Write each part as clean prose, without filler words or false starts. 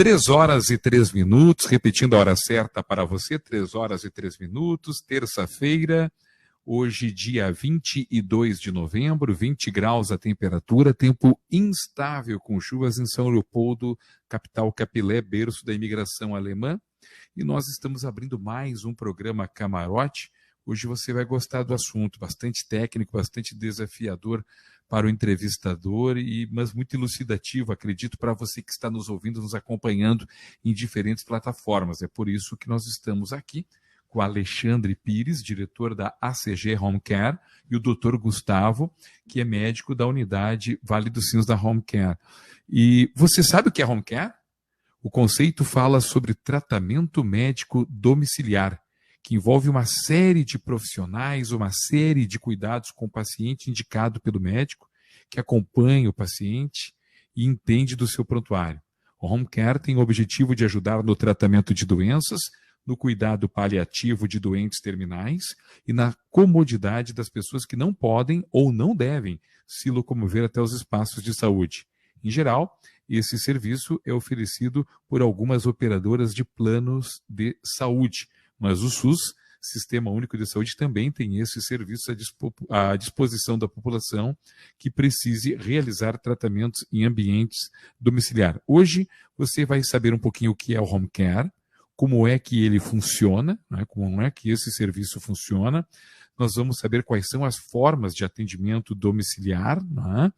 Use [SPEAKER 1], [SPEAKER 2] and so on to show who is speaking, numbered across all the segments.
[SPEAKER 1] 3h03, repetindo a hora certa para você, 3h03, terça-feira, hoje dia 22 de novembro, 20 graus a temperatura, tempo instável com chuvas em São Leopoldo, capital Capilé, berço da imigração alemã. E nós estamos abrindo mais um programa Camarote. Hoje você vai gostar do assunto, bastante técnico, bastante desafiador para o entrevistador, mas muito elucidativo, acredito, para você que está nos ouvindo, nos acompanhando em diferentes plataformas. É por isso que nós estamos aqui com Alexandre Pires, diretor da ACG Home Care, e o Dr. Gustavo, que é médico da unidade Vale dos Sinos da Home Care. E você sabe o que é Home Care? O conceito fala sobre tratamento médico domiciliar, que envolve uma série de profissionais, uma série de cuidados com o paciente indicado pelo médico, que acompanha o paciente e entende do seu prontuário. O Home Care tem o objetivo de ajudar no tratamento de doenças, no cuidado paliativo de doentes terminais e na comodidade das pessoas que não podem ou não devem se locomover até os espaços de saúde. Em geral, esse serviço é oferecido por algumas operadoras de planos de saúde, mas o SUS, Sistema Único de Saúde, também tem esse serviço à disposição da população que precise realizar tratamentos em ambientes domiciliares. Hoje você vai saber um pouquinho o que é o Home Care, como é que ele funciona, né? Como é que esse serviço funciona. Nós vamos saber quais são as formas de atendimento domiciliar, né?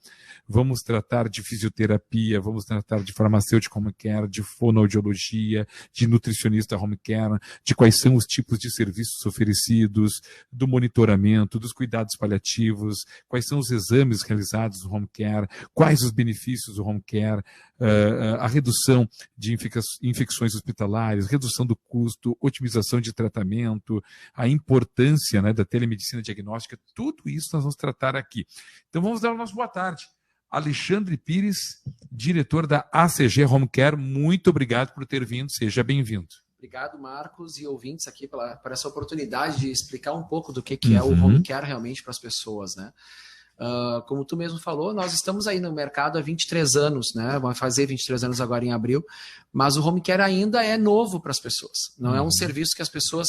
[SPEAKER 1] Vamos tratar de fisioterapia, vamos tratar de farmacêutico home care, de fonoaudiologia, de nutricionista home care, de quais são os tipos de serviços oferecidos, do monitoramento, dos cuidados paliativos, quais são os exames realizados no home care, quais os benefícios do home care, a redução de infecções hospitalares, redução do custo, otimização de tratamento, a importância, né, da telemedicina diagnóstica, tudo isso nós vamos tratar aqui. Então vamos dar o nosso boa tarde. Alexandre Pires, diretor da ACG Home Care, muito obrigado por ter vindo, seja bem-vindo.
[SPEAKER 2] Obrigado, Marcos, e ouvintes aqui por essa oportunidade de explicar um pouco do que é o Home Care realmente para as pessoas, né? Como tu mesmo falou, nós estamos aí no mercado há 23 anos, né? Vai fazer 23 anos agora em abril, mas o Home Care ainda é novo para as pessoas. Não é um serviço que as pessoas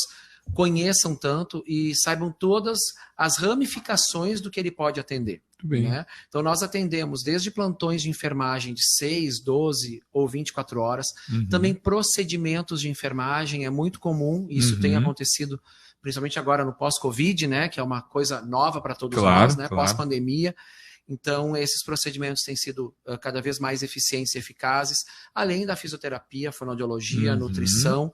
[SPEAKER 2] conheçam tanto e saibam todas as ramificações do que ele pode atender. Né? Então nós atendemos desde plantões de enfermagem de 6, 12 ou 24 horas, também procedimentos de enfermagem, é muito comum, isso tem acontecido principalmente agora no pós-Covid, né, que é uma coisa nova para todos nós, né, pós-pandemia. Então, esses procedimentos têm sido cada vez mais eficientes e eficazes, além da fisioterapia, fonoaudiologia, nutrição,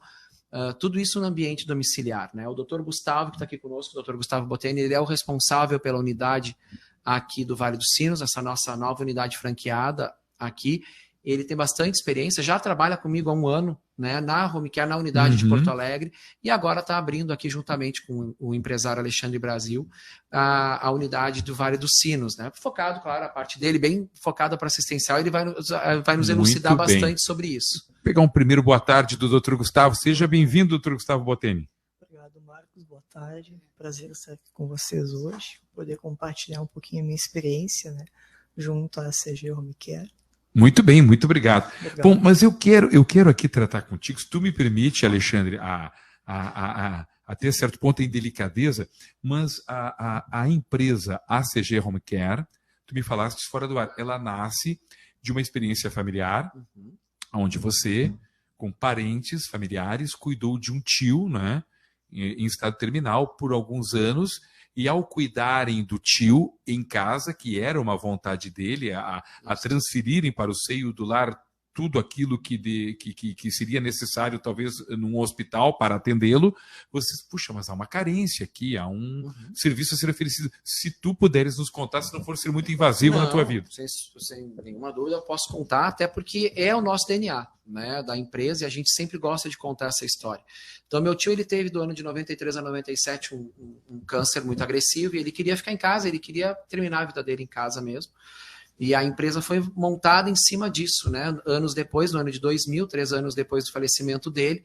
[SPEAKER 2] tudo isso no ambiente domiciliar. Né? O Dr. Gustavo, que está aqui conosco, o Dr. Gustavo Botteni, ele é o responsável pela unidade aqui do Vale dos Sinos, essa nossa nova unidade franqueada aqui. Ele tem bastante experiência, já trabalha comigo há 1 ano, né, na Home Care, na unidade de Porto Alegre, e agora está abrindo aqui juntamente com o empresário Alexandre Brasil a unidade do Vale dos Sinos, né, focado, claro, a parte dele bem focada para assistencial, ele vai nos elucidar bastante sobre isso.
[SPEAKER 1] Vou pegar um primeiro boa tarde do Dr. Gustavo, seja bem-vindo, Dr. Gustavo Botteni.
[SPEAKER 3] Obrigado, Marcos, boa tarde, prazer estar aqui com vocês hoje, poder compartilhar um pouquinho a minha experiência, né, junto à CG Home Care.
[SPEAKER 1] Muito bem, muito obrigado. Bom, mas eu quero aqui tratar contigo, se tu me permite, Alexandre, até certo ponto em delicadeza, mas a empresa ACG Home Care, tu me falaste fora do ar, ela nasce de uma experiência familiar, onde você, com parentes, familiares, cuidou de um tio, né, em estado terminal por alguns anos, e ao cuidarem do tio em casa, que era uma vontade dele, a transferirem para o seio do lar tudo aquilo que seria necessário, talvez, num hospital para atendê-lo, vocês, puxa, mas há uma carência aqui, há um serviço a ser oferecido. Se tu puderes nos contar, se não for ser muito invasivo na tua vida.
[SPEAKER 2] Sem nenhuma dúvida, eu posso contar, até porque é o nosso DNA, né, da empresa, e a gente sempre gosta de contar essa história. Então, meu tio, ele teve do ano de 93 a 97 um câncer muito agressivo, e ele queria ficar em casa, ele queria terminar a vida dele em casa mesmo. E a empresa foi montada em cima disso, né? Anos depois, no ano de 2000, 3 anos depois do falecimento dele,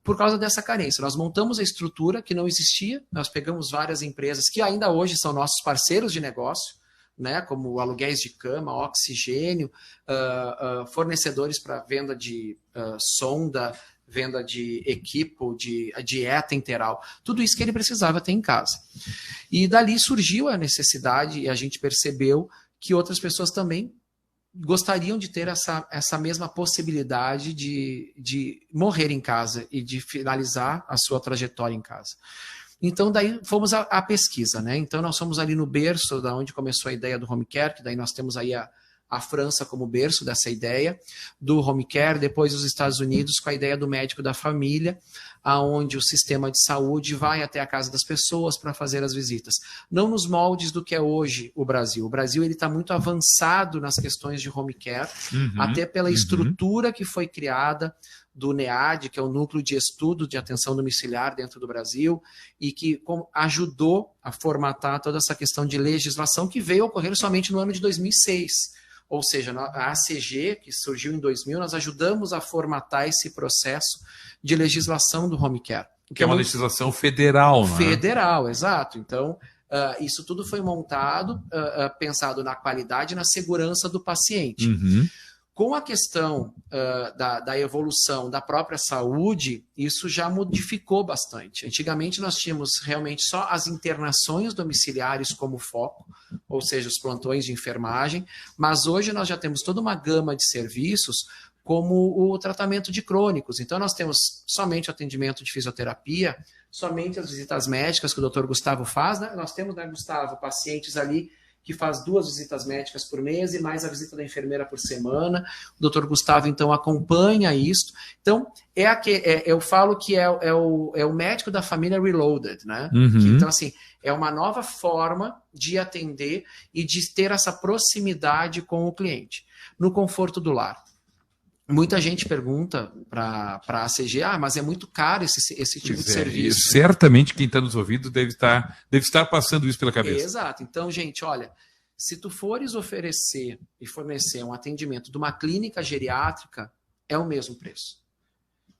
[SPEAKER 2] por causa dessa carência. Nós montamos a estrutura que não existia, nós pegamos várias empresas que ainda hoje são nossos parceiros de negócio, né, como aluguéis de cama, oxigênio, fornecedores para venda de sonda, venda de equipo, de dieta interal, tudo isso que ele precisava ter em casa. E dali surgiu a necessidade e a gente percebeu que outras pessoas também gostariam de ter essa mesma possibilidade de morrer em casa e de finalizar a sua trajetória em casa. Então, daí fomos à pesquisa, né? Então, nós fomos ali no berço da onde começou a ideia do home care, que daí nós temos aí a França como berço dessa ideia do home care, depois os Estados Unidos com a ideia do médico da família, aonde o sistema de saúde vai até a casa das pessoas para fazer as visitas. Não nos moldes do que é hoje o Brasil. O Brasil está muito avançado nas questões de home care, até pela estrutura que foi criada do NEAD, que é o Núcleo de Estudo de Atenção Domiciliar dentro do Brasil, e que ajudou a formatar toda essa questão de legislação que veio ocorrer somente no ano de 2006. Ou seja, a ACG, que surgiu em 2000, nós ajudamos a formatar esse processo de legislação do home care.
[SPEAKER 1] Que é uma legislação federal, não é?
[SPEAKER 2] Federal, exato. Então, isso tudo foi montado, pensado na qualidade e na segurança do paciente. Com a questão da evolução da própria saúde, isso já modificou bastante. Antigamente nós tínhamos realmente só as internações domiciliares como foco, ou seja, os plantões de enfermagem, mas hoje nós já temos toda uma gama de serviços como o tratamento de crônicos. Então nós temos somente o atendimento de fisioterapia, somente as visitas médicas que o Dr. Gustavo faz, né? Nós temos, né, Gustavo, pacientes ali que faz 2 visitas médicas por mês e mais a visita da enfermeira por semana. O Dr. Gustavo, então, acompanha isso. Então, eu falo que é o médico da família reloaded, né? Então, assim, é uma nova forma de atender e de ter essa proximidade com o cliente, no conforto do lar. Muita gente pergunta para a ACG, mas é muito caro esse tipo de serviço.
[SPEAKER 1] E certamente quem está nos ouvindo deve estar passando isso pela cabeça.
[SPEAKER 2] Exato. Então, gente, olha, se tu fores oferecer e fornecer um atendimento de uma clínica geriátrica, é o mesmo preço.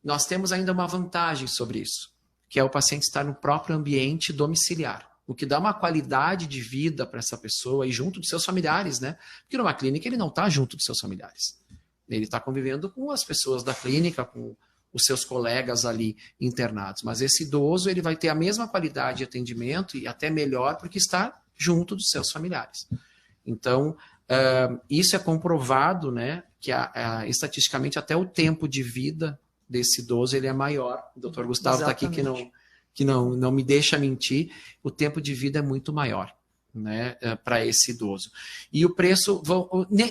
[SPEAKER 2] Nós temos ainda uma vantagem sobre isso, que é o paciente estar no próprio ambiente domiciliar, o que dá uma qualidade de vida para essa pessoa e junto dos seus familiares, né? Porque numa clínica ele não está junto dos seus familiares. Ele está convivendo com as pessoas da clínica, com os seus colegas ali internados. Mas esse idoso ele vai ter a mesma qualidade de atendimento e até melhor porque está junto dos seus familiares. Então, isso é comprovado, né, que estatisticamente até o tempo de vida desse idoso ele é maior. O Dr. Gustavo está aqui que não me deixa mentir. O tempo de vida é muito maior, né, para esse idoso. E o preço,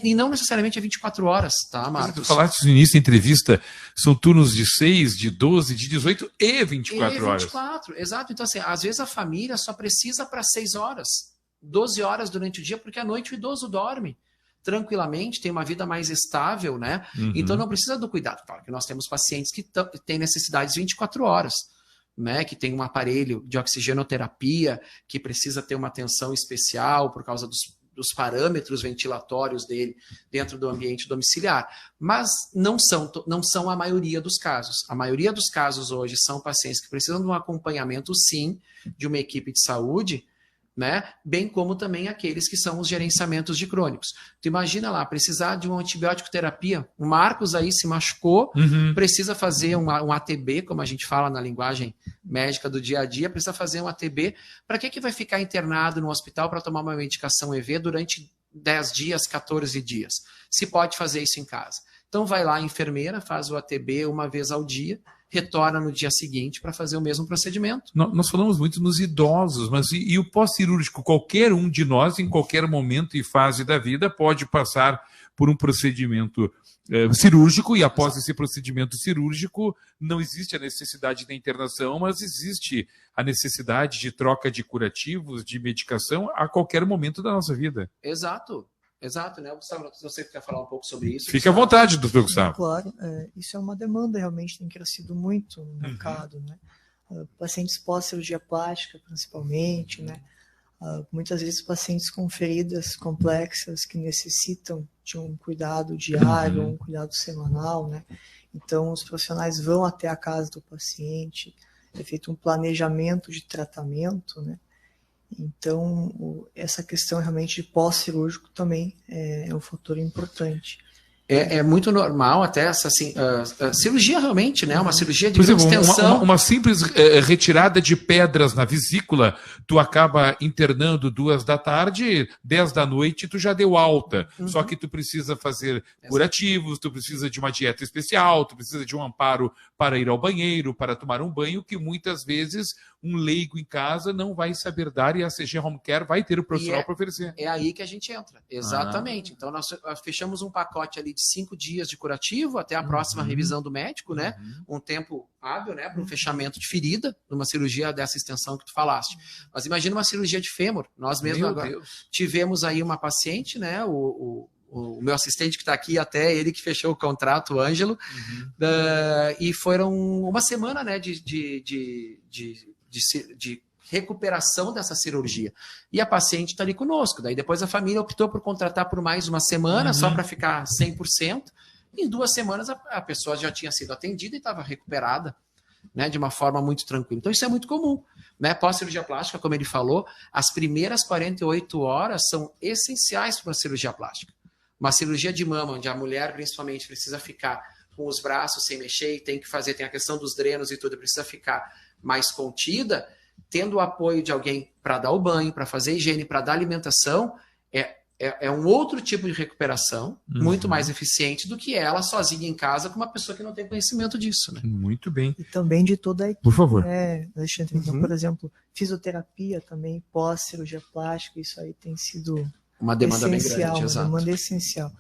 [SPEAKER 2] e não necessariamente é 24 horas, tá, Marcos?
[SPEAKER 1] Tu falaste no início da entrevista, são turnos de 6, de 12, de 18 e 24 horas.
[SPEAKER 2] 24, exato. Então, assim, às vezes a família só precisa para 6 horas, 12 horas durante o dia, porque à noite o idoso dorme tranquilamente, tem uma vida mais estável, né? Então não precisa do cuidado. Claro que nós temos pacientes que têm necessidades 24 horas, né, que tem um aparelho de oxigenoterapia, que precisa ter uma atenção especial por causa dos parâmetros ventilatórios dele dentro do ambiente domiciliar. Mas não são a maioria dos casos. A maioria dos casos hoje são pacientes que precisam de um acompanhamento, sim, de uma equipe de saúde, né? Bem como também aqueles que são os gerenciamentos de crônicos. Tu imagina lá, precisar de uma antibiótico terapia, o Marcos aí se machucou, precisa fazer um ATB, como a gente fala na linguagem médica do dia a dia, precisa fazer um ATB. Para que vai ficar internado no hospital para tomar uma medicação EV durante 10 dias, 14 dias? Se pode fazer isso em casa. Então vai lá a enfermeira, faz o ATB uma vez ao dia, retorna no dia seguinte para fazer o mesmo procedimento.
[SPEAKER 1] Nós falamos muito nos idosos, mas e o pós-cirúrgico? Qualquer um de nós, em qualquer momento e fase da vida, pode passar por um procedimento cirúrgico, e após esse procedimento cirúrgico não existe a necessidade da internação, mas existe a necessidade de troca de curativos, de medicação a qualquer momento da nossa vida.
[SPEAKER 2] Exato. Exato, né? Gustavo, se você quer falar um pouco sobre isso.
[SPEAKER 1] Fique à vontade, doutor Gustavo.
[SPEAKER 3] Claro, isso é uma demanda, realmente tem crescido muito no mercado, né? Pacientes pós-cirurgia plástica, principalmente, né? Muitas vezes pacientes com feridas complexas que necessitam de um cuidado diário, um cuidado semanal, né? Então, os profissionais vão até a casa do paciente, é feito um planejamento de tratamento, né? Então, essa questão realmente de pós-cirúrgico também é um fator importante.
[SPEAKER 2] É muito normal até essa assim, cirurgia realmente, né? Uma cirurgia de grande extensão.
[SPEAKER 1] Uma simples retirada de pedras na vesícula, tu acaba internando 2 da tarde, 10 da noite tu já deu alta. Só que tu precisa fazer curativos, tu precisa de uma dieta especial, tu precisa de um amparo para ir ao banheiro, para tomar um banho, que muitas vezes um leigo em casa não vai saber dar, e a CG Home Care vai ter o profissional para oferecer.
[SPEAKER 2] É aí que a gente entra, exatamente. Então nós fechamos um pacote ali de 5 dias de curativo até a próxima revisão do médico, né? Um tempo hábil, né, para um fechamento de ferida, numa cirurgia dessa extensão que tu falaste. Mas imagina uma cirurgia de fêmur. Nós mesmos agora tivemos aí uma paciente, né? O meu assistente que está aqui, até ele que fechou o contrato, o Ângelo, e foram uma semana, né, de recuperação dessa cirurgia. E a paciente está ali conosco. Daí depois a família optou por contratar por mais uma semana, só para ficar 100%. Em 2 semanas a pessoa já tinha sido atendida e estava recuperada, né, de uma forma muito tranquila. Então isso é muito comum. Né? Pós-cirurgia plástica, como ele falou, as primeiras 48 horas são essenciais para uma cirurgia plástica. Uma cirurgia de mama, onde a mulher principalmente precisa ficar com os braços sem mexer, e tem a questão dos drenos e tudo, precisa ficar mais contida, tendo o apoio de alguém para dar o banho, para fazer higiene, para dar alimentação, é um outro tipo de recuperação, muito mais eficiente do que ela sozinha em casa com uma pessoa que não tem conhecimento disso. Né?
[SPEAKER 1] Muito bem.
[SPEAKER 3] E também de toda a equipe.
[SPEAKER 1] Por favor.
[SPEAKER 3] Alexandre, então, por exemplo, fisioterapia também, pós-cirurgia plástica, isso aí tem sido
[SPEAKER 2] uma demanda bem grande,
[SPEAKER 3] uma demanda essencial.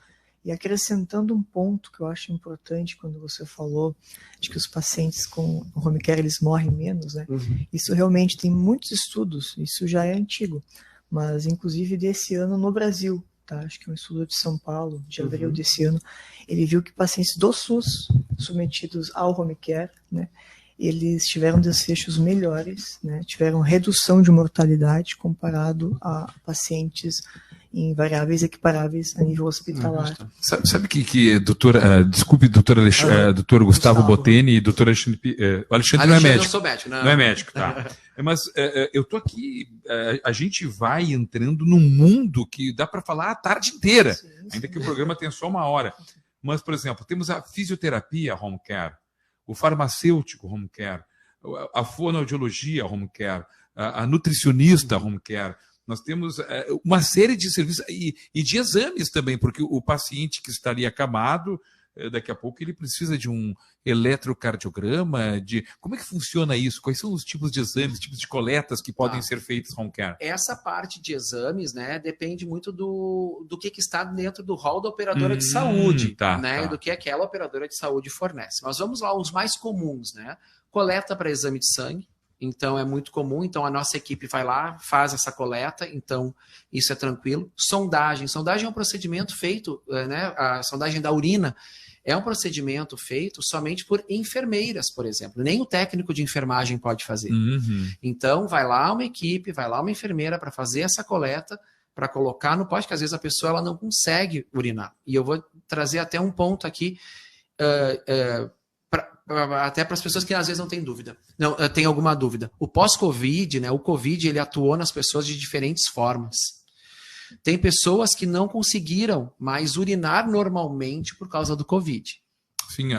[SPEAKER 3] E acrescentando um ponto que eu acho importante quando você falou de que os pacientes com home care eles morrem menos, né? Isso realmente tem muitos estudos, isso já é antigo, mas inclusive desse ano no Brasil, tá? Acho que é um estudo de São Paulo, de abril desse ano, ele viu que pacientes do SUS submetidos ao home care, né, eles tiveram desfechos melhores, né, tiveram redução de mortalidade comparado a pacientes em variáveis equiparáveis a nível hospitalar.
[SPEAKER 1] Sabe que doutora, desculpe, doutor Gustavo Botteni e doutor Alexandre não é médico.
[SPEAKER 2] Eu sou médico,
[SPEAKER 1] não é médico, tá. Mas eu tô aqui, a gente vai entrando num mundo que dá para falar a tarde inteira, ainda que o programa tenha só 1 hora. Mas, por exemplo, temos a fisioterapia home care, o farmacêutico home care, a fonoaudiologia home care, a nutricionista home care. Nós temos uma série de serviços e de exames também, porque o paciente que está ali acamado, daqui a pouco ele precisa de um eletrocardiograma, como é que funciona isso? Quais são os tipos de exames, tipos de coletas que podem ser feitos home care?
[SPEAKER 2] Essa parte de exames, né, depende muito do que está dentro do rol da operadora de saúde, né, e do que aquela operadora de saúde fornece. Mas vamos lá, os mais comuns, né? Coleta para exame de sangue. Então, é muito comum. Então, a nossa equipe vai lá, faz essa coleta. Então, isso é tranquilo. Sondagem. Sondagem é um procedimento feito, né? A sondagem da urina é um procedimento feito somente por enfermeiras, por exemplo. Nem o técnico de enfermagem pode fazer. Então, vai lá uma equipe, vai lá uma enfermeira para fazer essa coleta, para colocar no pote, que às vezes a pessoa ela não consegue urinar. E eu vou trazer até um ponto aqui, até para as pessoas que às vezes não têm dúvida, não tem alguma dúvida. O pós-Covid, né, o Covid, ele atuou nas pessoas de diferentes formas. Tem pessoas que não conseguiram mais urinar normalmente por causa do Covid.
[SPEAKER 1] Sim,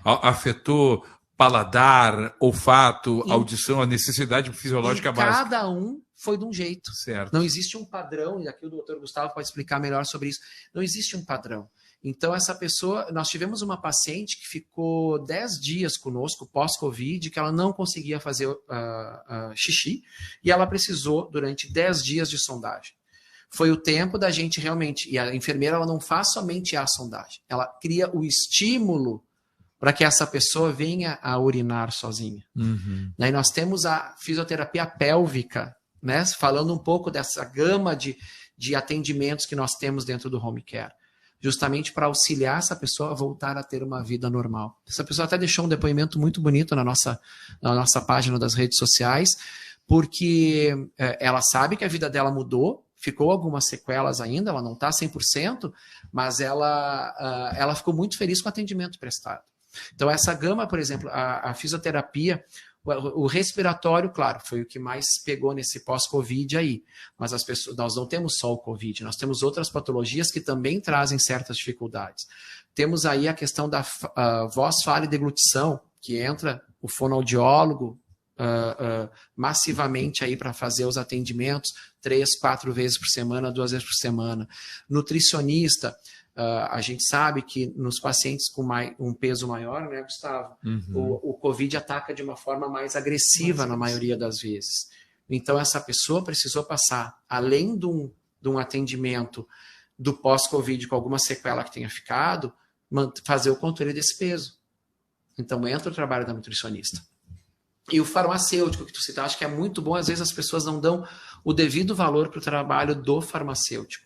[SPEAKER 1] afetou paladar, olfato, audição, a necessidade fisiológica básica.
[SPEAKER 2] Cada um foi de um jeito.
[SPEAKER 1] Certo.
[SPEAKER 2] Não existe um padrão, e aqui o doutor Gustavo pode explicar melhor sobre isso. Não existe um padrão. Então, essa pessoa, nós tivemos uma paciente que ficou 10 dias conosco, pós-Covid, que ela não conseguia fazer xixi, e ela precisou, durante 10 dias de sondagem. Foi o tempo da gente realmente, e a enfermeira ela não faz somente a sondagem, ela cria o estímulo para que essa pessoa venha a urinar sozinha. Daí nós temos a fisioterapia pélvica, né, falando um pouco dessa gama de atendimentos que nós temos dentro do home care, justamente para auxiliar essa pessoa a voltar a ter uma vida normal. Essa pessoa até deixou um depoimento muito bonito na nossa página das redes sociais, porque ela sabe que a vida dela mudou, ficou algumas sequelas ainda, ela não está 100%, mas ela ficou muito feliz com o atendimento prestado. Então, essa gama, por exemplo, a fisioterapia, O respiratório, claro, foi o que mais pegou nesse pós-Covid aí. Mas as pessoas, nós não temos só o Covid, nós temos outras patologias que também trazem certas dificuldades. Temos aí a questão da voz, fala e deglutição, que entra o fonoaudiólogo massivamente aí para fazer os atendimentos 3, 4 vezes por semana, 2 vezes por semana. Nutricionista, a gente sabe que nos pacientes com um peso maior, né, Gustavo, o Covid ataca de uma forma mais agressiva na maioria das vezes. Então, essa pessoa precisou passar, além de um atendimento do pós-Covid com alguma sequela que tenha ficado, fazer o controle desse peso. Então, entra o trabalho da nutricionista. E o farmacêutico, que tu citaste, acho que é muito bom, às vezes as pessoas não dão o devido valor para o trabalho do farmacêutico.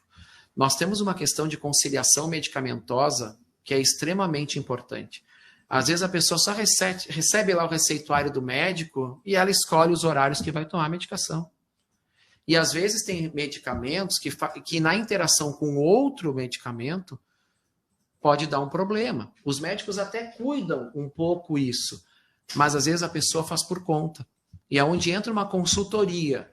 [SPEAKER 2] Nós temos uma questão de conciliação medicamentosa que é extremamente importante. Às vezes a pessoa só recebe lá o receituário do médico e ela escolhe os horários que vai tomar a medicação. E às vezes tem medicamentos que na interação com outro medicamento pode dar um problema. Os médicos até cuidam um pouco isso, mas às vezes a pessoa faz por conta. E é onde entra uma consultoria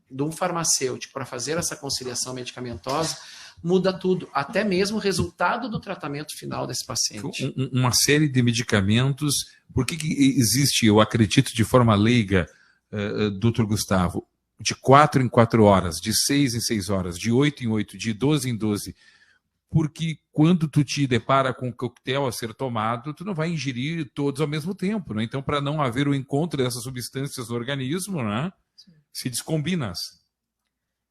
[SPEAKER 2] de um farmacêutico para fazer essa conciliação medicamentosa, muda tudo, até mesmo o resultado do tratamento final desse paciente.
[SPEAKER 1] Uma série de medicamentos, por que existe, eu acredito de forma leiga, doutor Gustavo, de 4 em 4 horas, de 6 em 6 horas, de 8 em 8, de 12 em 12, porque quando tu te depara com um coquetel a ser tomado, tu não vai ingerir todos ao mesmo tempo, né? Então, para não haver o encontro dessas substâncias no organismo, né, se descombina.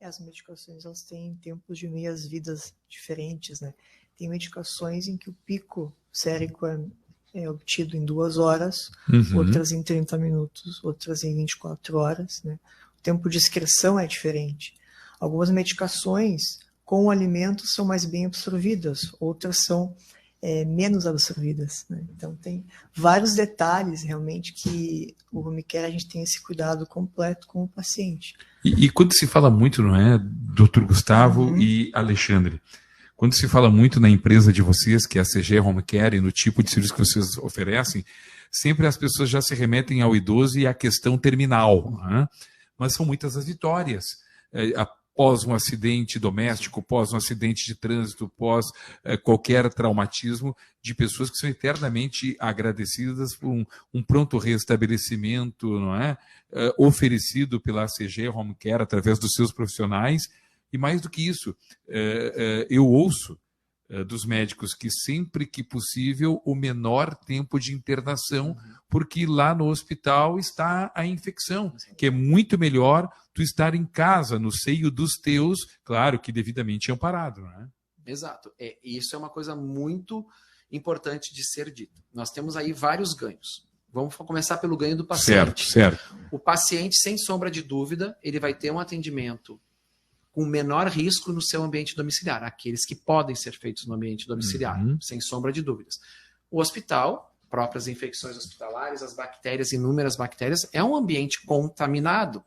[SPEAKER 3] As medicações, elas têm tempos de meias-vidas diferentes, né? Tem medicações em que o pico sérico é obtido em 2 horas, outras em 30 minutos, outras em 24 horas, né? O tempo de excreção é diferente. Algumas medicações com o alimento são mais bem absorvidas, outras são menos absorvidas, né? Então tem vários detalhes realmente que o home care a gente tem esse cuidado completo com o paciente.
[SPEAKER 1] E quando se fala muito, não é, doutor Gustavo e Alexandre, quando se fala muito na empresa de vocês, que é a CG Home Care, e no tipo de serviço que vocês oferecem, sempre as pessoas já se remetem ao idoso e à questão terminal, né? Mas são muitas as vitórias. Pós um acidente doméstico, pós um acidente de trânsito, pós qualquer traumatismo, de pessoas que são eternamente agradecidas por um pronto restabelecimento, não é? Oferecido pela ACG Home Care através dos seus profissionais. E mais do que isso, eu ouço dos médicos que sempre que possível o menor tempo de internação, porque lá no hospital está a infecção, que é muito melhor tu estar em casa, no seio dos teus, claro que devidamente amparado, né?
[SPEAKER 2] Exato. Isso é uma coisa muito importante de ser dito. Nós temos aí vários ganhos. Vamos começar pelo ganho do paciente.
[SPEAKER 1] Certo.
[SPEAKER 2] O paciente, sem sombra de dúvida, ele vai ter um atendimento com menor risco no seu ambiente domiciliar, aqueles que podem ser feitos no ambiente domiciliar, sem sombra de dúvidas. O hospital, próprias infecções hospitalares, as bactérias, inúmeras bactérias, é um ambiente contaminado,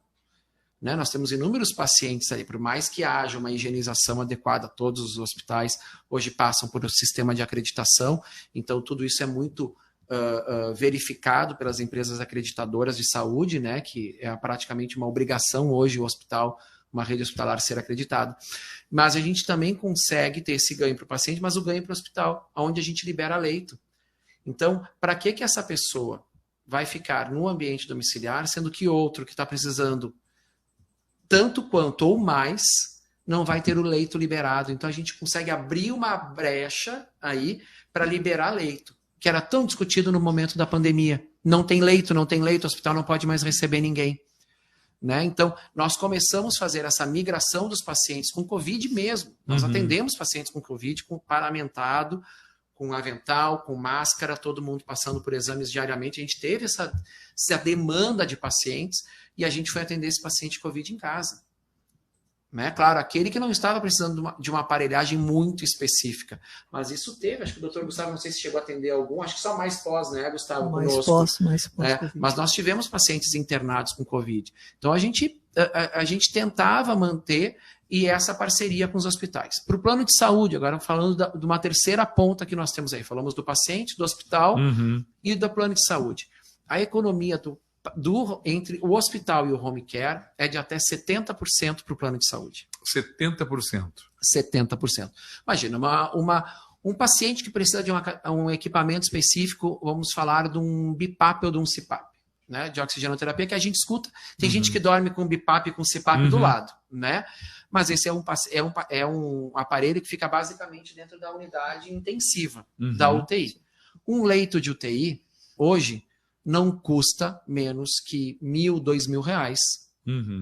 [SPEAKER 2] né? Nós temos inúmeros pacientes ali, por mais que haja uma higienização adequada, todos os hospitais hoje passam por um sistema de acreditação, então tudo isso é muito verificado pelas empresas acreditadoras de saúde, né? Que é praticamente uma obrigação hoje o hospital, uma rede hospitalar ser acreditada. Mas a gente também consegue ter esse ganho para o paciente, mas o ganho para o hospital, onde a gente libera leito. Então, para que essa pessoa vai ficar no ambiente domiciliar, sendo que outro que está precisando tanto quanto ou mais, não vai ter o leito liberado? Então, a gente consegue abrir uma brecha aí para liberar leito, que era tão discutido no momento da pandemia. Não tem leito, o hospital não pode mais receber ninguém. Né? Então, nós começamos a fazer essa migração dos pacientes com Covid mesmo. Nós atendemos pacientes com Covid, com paramentado, com avental, com máscara, todo mundo passando por exames diariamente. A gente teve essa demanda de pacientes e a gente foi atender esse paciente Covid em casa. Né? Claro, aquele que não estava precisando de uma aparelhagem muito específica. Mas isso teve, acho que o doutor Gustavo, não sei se chegou a atender algum, acho que só mais pós, né, Gustavo?
[SPEAKER 3] Mais pós.
[SPEAKER 2] Mas nós tivemos pacientes internados com Covid. Então a gente tentava manter e essa parceria com os hospitais. Para o plano de saúde, agora falando de uma terceira ponta que nós temos aí, falamos do paciente, do hospital e do plano de saúde. A economia entre o hospital e o home care é de até 70% para o plano de saúde.
[SPEAKER 1] 70%.
[SPEAKER 2] 70%. Imagina, um paciente que precisa de um equipamento específico, vamos falar de um BiPAP ou de um CPAP, né, de oxigenoterapia, que a gente escuta. Tem gente que dorme com BiPAP e com CPAP do lado, né? Mas esse é um aparelho que fica basicamente dentro da unidade intensiva da UTI. Um leito de UTI, hoje, não custa menos que R$1.000, R$2.000.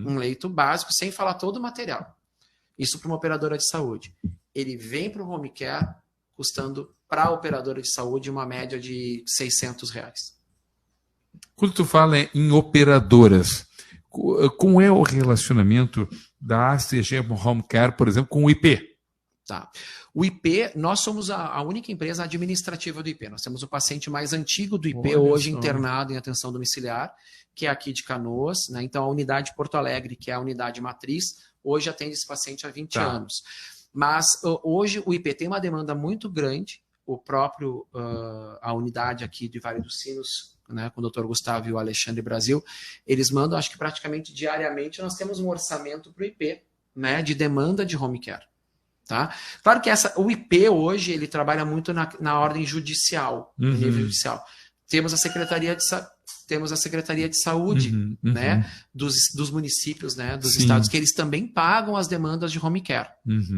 [SPEAKER 2] Um leito básico, sem falar todo o material. Isso para uma operadora de saúde. Ele vem para o home care custando para a operadora de saúde uma média de R$600.
[SPEAKER 1] Quando tu fala em operadoras, como é o relacionamento da ACG Home Care, por exemplo, com o IP?
[SPEAKER 2] Tá. O IP, nós somos a única empresa administrativa do IP. Nós temos o paciente mais antigo do IP, hoje internado em atenção domiciliar, que é aqui de Canoas, né? Então, a unidade Porto Alegre, que é a unidade matriz, hoje atende esse paciente há 20 anos. Mas hoje o IP tem uma demanda muito grande, a unidade aqui de Vale dos Sinos, né, com o Dr. Gustavo e o Alexandre Brasil, eles mandam, acho que praticamente diariamente, nós temos um orçamento para o IP, né, de demanda de home care. Tá? Claro que o IP hoje ele trabalha muito na ordem judicial, no nível judicial. Temos a Secretaria de Saúde, né, dos municípios, né, dos estados, que eles também pagam as demandas de home care.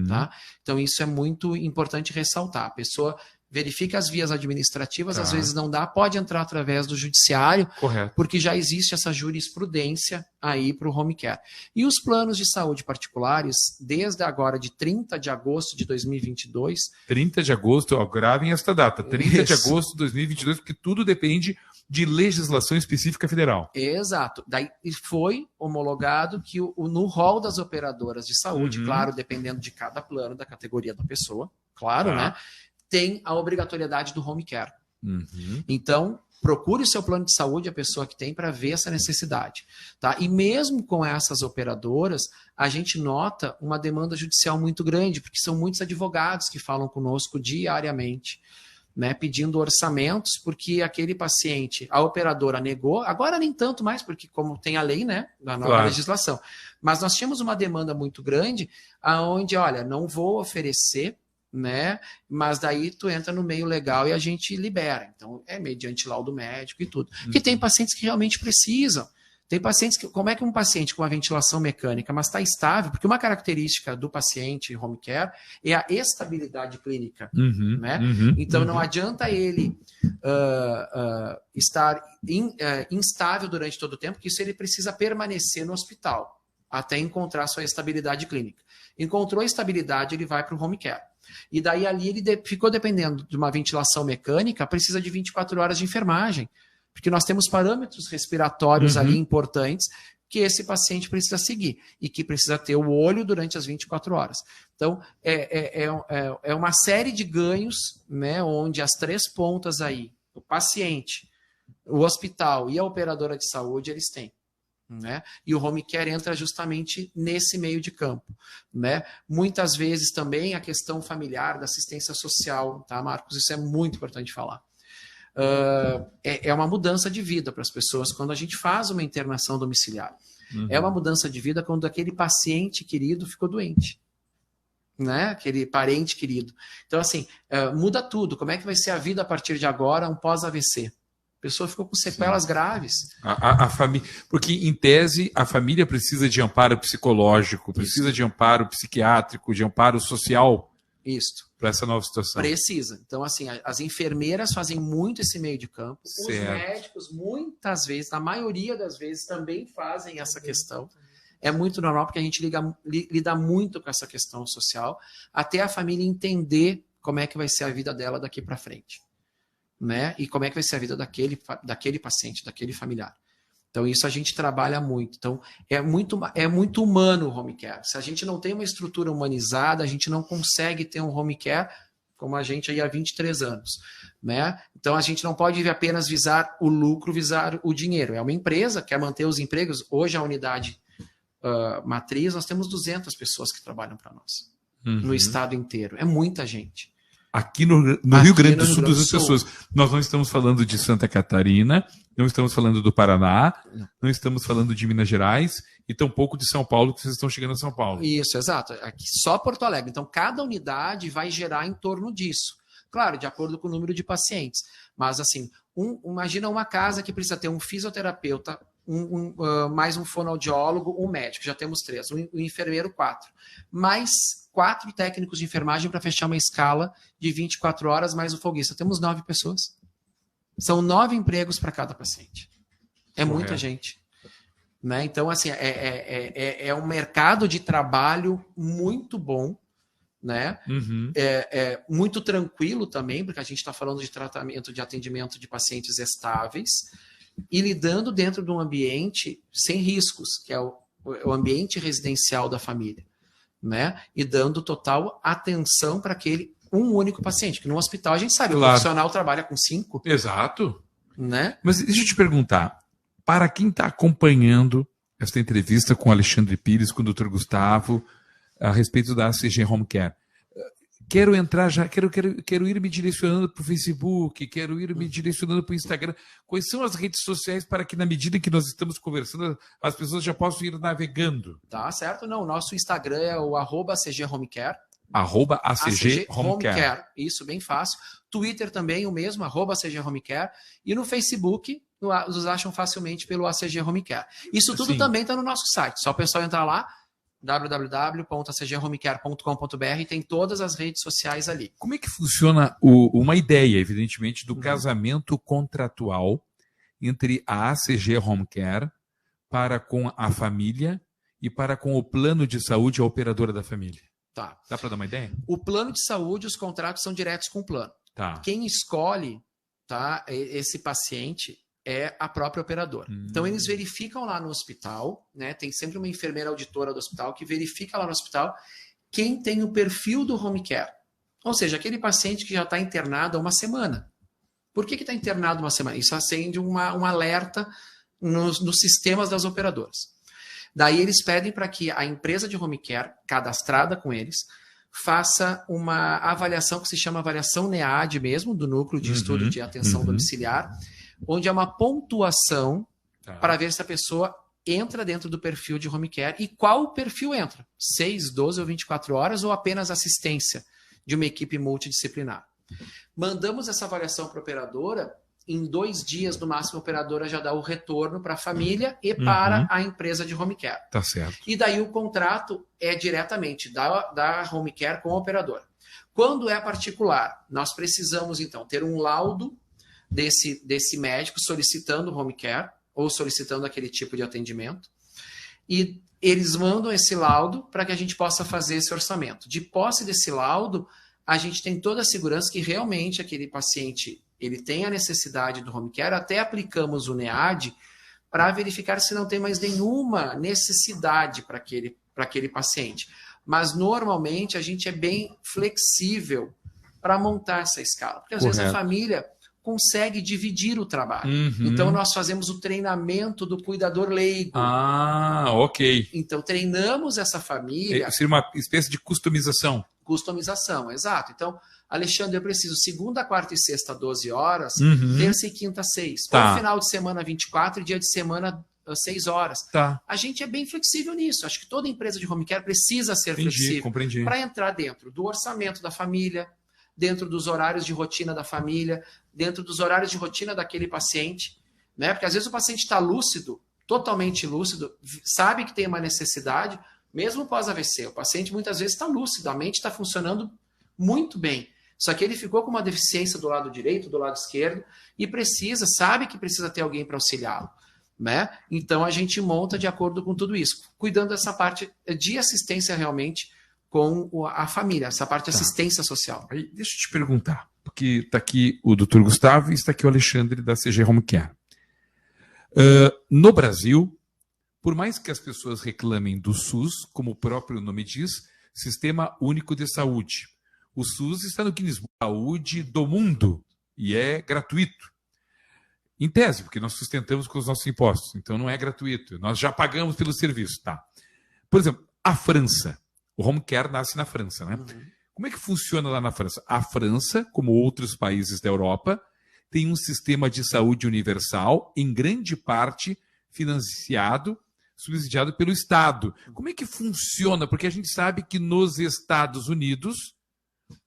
[SPEAKER 2] Tá? Então isso é muito importante ressaltar. A pessoa verifica as vias administrativas, às vezes não dá, pode entrar através do judiciário, porque já existe essa jurisprudência aí para o home care. E os planos de saúde particulares, desde agora, de 30 de agosto de 2022...
[SPEAKER 1] 30 de agosto, gravem esta data, 30 de agosto de 2022, porque tudo depende de legislação específica federal.
[SPEAKER 2] Exato. Daí foi homologado que no rol das operadoras de saúde, claro, dependendo de cada plano, da categoria da pessoa, claro, né? Tem a obrigatoriedade do home care. Então, procure o seu plano de saúde, a pessoa que tem, para ver essa necessidade. Tá? E mesmo com essas operadoras, a gente nota uma demanda judicial muito grande, porque são muitos advogados que falam conosco diariamente, né, pedindo orçamentos, porque aquele paciente, a operadora negou, agora nem tanto mais, porque como tem a lei, né, da nova legislação. Mas nós tínhamos uma demanda muito grande, aonde, olha, não vou oferecer, né? Mas daí tu entra no meio legal e a gente libera. Então, é mediante laudo médico e tudo. Porque tem pacientes que realmente precisam. Tem pacientes que... Como é que um paciente com uma ventilação mecânica, mas está estável? Porque uma característica do paciente home care é a estabilidade clínica. Né? Então, não adianta ele estar instável durante todo o tempo, porque isso ele precisa permanecer no hospital até encontrar sua estabilidade clínica. Encontrou a estabilidade, ele vai para o home care. E daí ali ele ficou dependendo de uma ventilação mecânica, precisa de 24 horas de enfermagem, porque nós temos parâmetros respiratórios ali importantes que esse paciente precisa seguir e que precisa ter o olho durante as 24 horas. Então, é uma série de ganhos, né, onde as três pontas aí, o paciente, o hospital e a operadora de saúde, eles têm. Né? E o home care entra justamente nesse meio de campo, né? Muitas vezes também a questão familiar, da assistência social, tá, Marcos? Isso é muito importante falar. É uma mudança de vida para as pessoas quando a gente faz uma internação domiciliar. É uma mudança de vida quando aquele paciente querido ficou doente, né? Aquele parente querido. Então, assim, muda tudo. Como é que vai ser a vida a partir de agora, um pós-AVC? A pessoa ficou com sequelas graves.
[SPEAKER 1] Porque, em tese, a família precisa de amparo psicológico, precisa de amparo psiquiátrico, de amparo social para essa nova situação.
[SPEAKER 2] Precisa. Então, assim, as enfermeiras fazem muito esse meio de campo. Os médicos, muitas vezes, na maioria das vezes, também fazem essa questão. É muito normal, porque a gente lida muito com essa questão social, até a família entender como é que vai ser a vida dela daqui para frente. Né? E como é que vai ser a vida daquele paciente, daquele familiar. Então, isso a gente trabalha muito. Então, é muito humano o home care. Se a gente não tem uma estrutura humanizada, a gente não consegue ter um home care como a gente aí há 23 anos. Né? Então, a gente não pode apenas visar o lucro, visar o dinheiro. É uma empresa que quer manter os empregos. Hoje, a unidade matriz, nós temos 200 pessoas que trabalham para nós. No estado inteiro. É muita gente.
[SPEAKER 1] Aqui no Rio Grande do Sul, das pessoas. Nós não estamos falando de Santa Catarina, não estamos falando do Paraná, não estamos falando de Minas Gerais e tampouco de São Paulo, que vocês estão chegando a São Paulo.
[SPEAKER 2] Isso, exato. Aqui só Porto Alegre. Então, cada unidade vai gerar em torno disso. Claro, de acordo com o número de pacientes. Mas, assim, imagina uma casa que precisa ter um fisioterapeuta, mais um fonoaudiólogo, um médico, já temos 3, um enfermeiro 4, mais 4 técnicos de enfermagem para fechar uma escala de 24 horas, mais o folguista. Temos 9 pessoas. São 9 empregos para cada paciente. É muita gente. Né? Então, assim, é um mercado de trabalho muito bom, né? Muito tranquilo também, porque a gente está falando de tratamento, de atendimento de pacientes estáveis, e lidando dentro de um ambiente sem riscos, que é o ambiente residencial da família, né? E dando total atenção para aquele único paciente, que no hospital a gente sabe, claro, o profissional trabalha com 5.
[SPEAKER 1] Exato.
[SPEAKER 2] Né?
[SPEAKER 1] Mas deixa eu te perguntar, para quem está acompanhando esta entrevista com o Alexandre Pires, com o Dr. Gustavo, a respeito da ACG Home Care, quero entrar já, quero ir me direcionando para o Facebook, quero ir me direcionando para o Instagram. Quais são as redes sociais para que, na medida que nós estamos conversando, as pessoas já possam ir navegando?
[SPEAKER 2] Tá certo? Não, o nosso Instagram é o @ACG Home Care.
[SPEAKER 1] @ACG Home Care.
[SPEAKER 2] Isso, bem fácil. Twitter também, o mesmo, @ACG Home Care. E no Facebook, nos acham facilmente pelo ACG Home Care. Isso tudo também está no nosso site. Só o pessoal entrar lá, www.acghomecare.com.br, tem todas as redes sociais ali.
[SPEAKER 1] Como é que funciona uma ideia, evidentemente, do casamento contratual entre a ACG Home Care para com a família e para com o plano de saúde, a operadora da família?
[SPEAKER 2] Tá.
[SPEAKER 1] Dá para dar uma ideia?
[SPEAKER 2] O plano de saúde, os contratos são diretos com o plano.
[SPEAKER 1] Tá.
[SPEAKER 2] Quem escolhe, tá, esse paciente é a própria operadora. Então, eles verificam lá no hospital, né? Tem sempre uma enfermeira auditora do hospital que verifica lá no hospital quem tem o perfil do home care. Ou seja, aquele paciente que já está internado há uma semana. Por que está internado uma semana? Isso acende um alerta nos sistemas das operadoras. Daí eles pedem para que a empresa de home care, cadastrada com eles, faça uma avaliação que se chama avaliação NEAD mesmo, do Núcleo de Estudo de Atenção Domiciliar, onde é uma pontuação para ver se a pessoa entra dentro do perfil de home care e qual perfil entra, 6, 12 ou 24 horas ou apenas assistência de uma equipe multidisciplinar. Mandamos essa avaliação para a operadora, em 2 dias, no máximo, a operadora já dá o retorno para a família e para a empresa de home care.
[SPEAKER 1] Tá certo.
[SPEAKER 2] E daí o contrato é diretamente da home care com a operadora. Quando é particular, nós precisamos, então, ter um laudo desse médico solicitando home care ou solicitando aquele tipo de atendimento. E eles mandam esse laudo para que a gente possa fazer esse orçamento. De posse desse laudo, a gente tem toda a segurança que realmente aquele paciente ele tem a necessidade do home care, até aplicamos o NEAD para verificar se não tem mais nenhuma necessidade para aquele paciente. Mas, normalmente, a gente é bem flexível para montar essa escala. Porque, às vezes, a família consegue dividir o trabalho. Então, nós fazemos o treinamento do cuidador leigo.
[SPEAKER 1] Ok.
[SPEAKER 2] Então, treinamos essa família...
[SPEAKER 1] Seria uma espécie de customização.
[SPEAKER 2] Customização, exato. Então, Alexandre, eu preciso segunda, quarta e sexta, 12 horas, terça e quinta, 6. Ou final de semana, 24, e dia de semana, 6 horas. A gente é bem flexível nisso. Acho que toda empresa de home care precisa ser flexível para entrar dentro do orçamento da família, dentro dos horários de rotina da família, dentro dos horários de rotina daquele paciente, né? Porque às vezes o paciente está lúcido, totalmente lúcido, sabe que tem uma necessidade, mesmo pós-AVC. O paciente muitas vezes está lúcido, a mente está funcionando muito bem. Só que ele ficou com uma deficiência do lado direito, do lado esquerdo, e sabe que precisa ter alguém para auxiliá-lo, né? Então a gente monta de acordo com tudo isso, cuidando dessa parte de assistência realmente com a família, essa parte de assistência social.
[SPEAKER 1] Aí, deixa eu te perguntar, porque está aqui o Dr. Gustavo e está aqui o Alexandre da ACG Home Care. No Brasil, por mais que as pessoas reclamem do SUS, como o próprio nome diz, Sistema Único de Saúde, o SUS está no Guinness Book da Saúde do mundo e é gratuito. Em tese, porque nós sustentamos com os nossos impostos, então não é gratuito. Nós já pagamos pelo serviço, tá? Por exemplo, a França. O home care nasce na França, né? Como é que funciona lá na França? A França, como outros países da Europa, tem um sistema de saúde universal, em grande parte financiado, subsidiado pelo Estado. Como é que funciona? Porque a gente sabe que nos Estados Unidos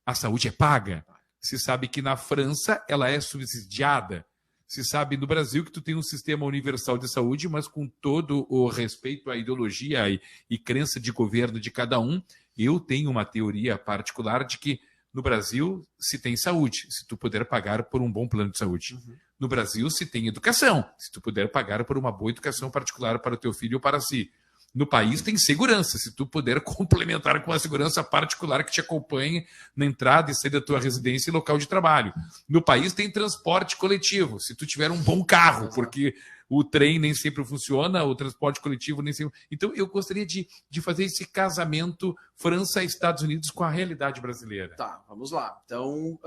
[SPEAKER 1] a saúde é paga. Se sabe que na França ela é subsidiada. Se sabe no Brasil que tu tem um sistema universal de saúde, mas com todo o respeito à ideologia e crença de governo de cada um, eu tenho uma teoria particular de que no Brasil se tem saúde, se tu puder pagar por um bom plano de saúde. Uhum. No Brasil se tem educação, se tu puder pagar por uma boa educação particular para o teu filho ou para si. No país tem segurança, se tu puder complementar com a segurança particular que te acompanhe na entrada e saída da tua residência e local de trabalho. No país tem transporte coletivo, se tu tiver um bom carro, porque o trem nem sempre funciona, o transporte coletivo nem sempre... Então, eu gostaria de fazer esse casamento França e Estados Unidos com a realidade brasileira.
[SPEAKER 2] Tá, vamos lá. Então,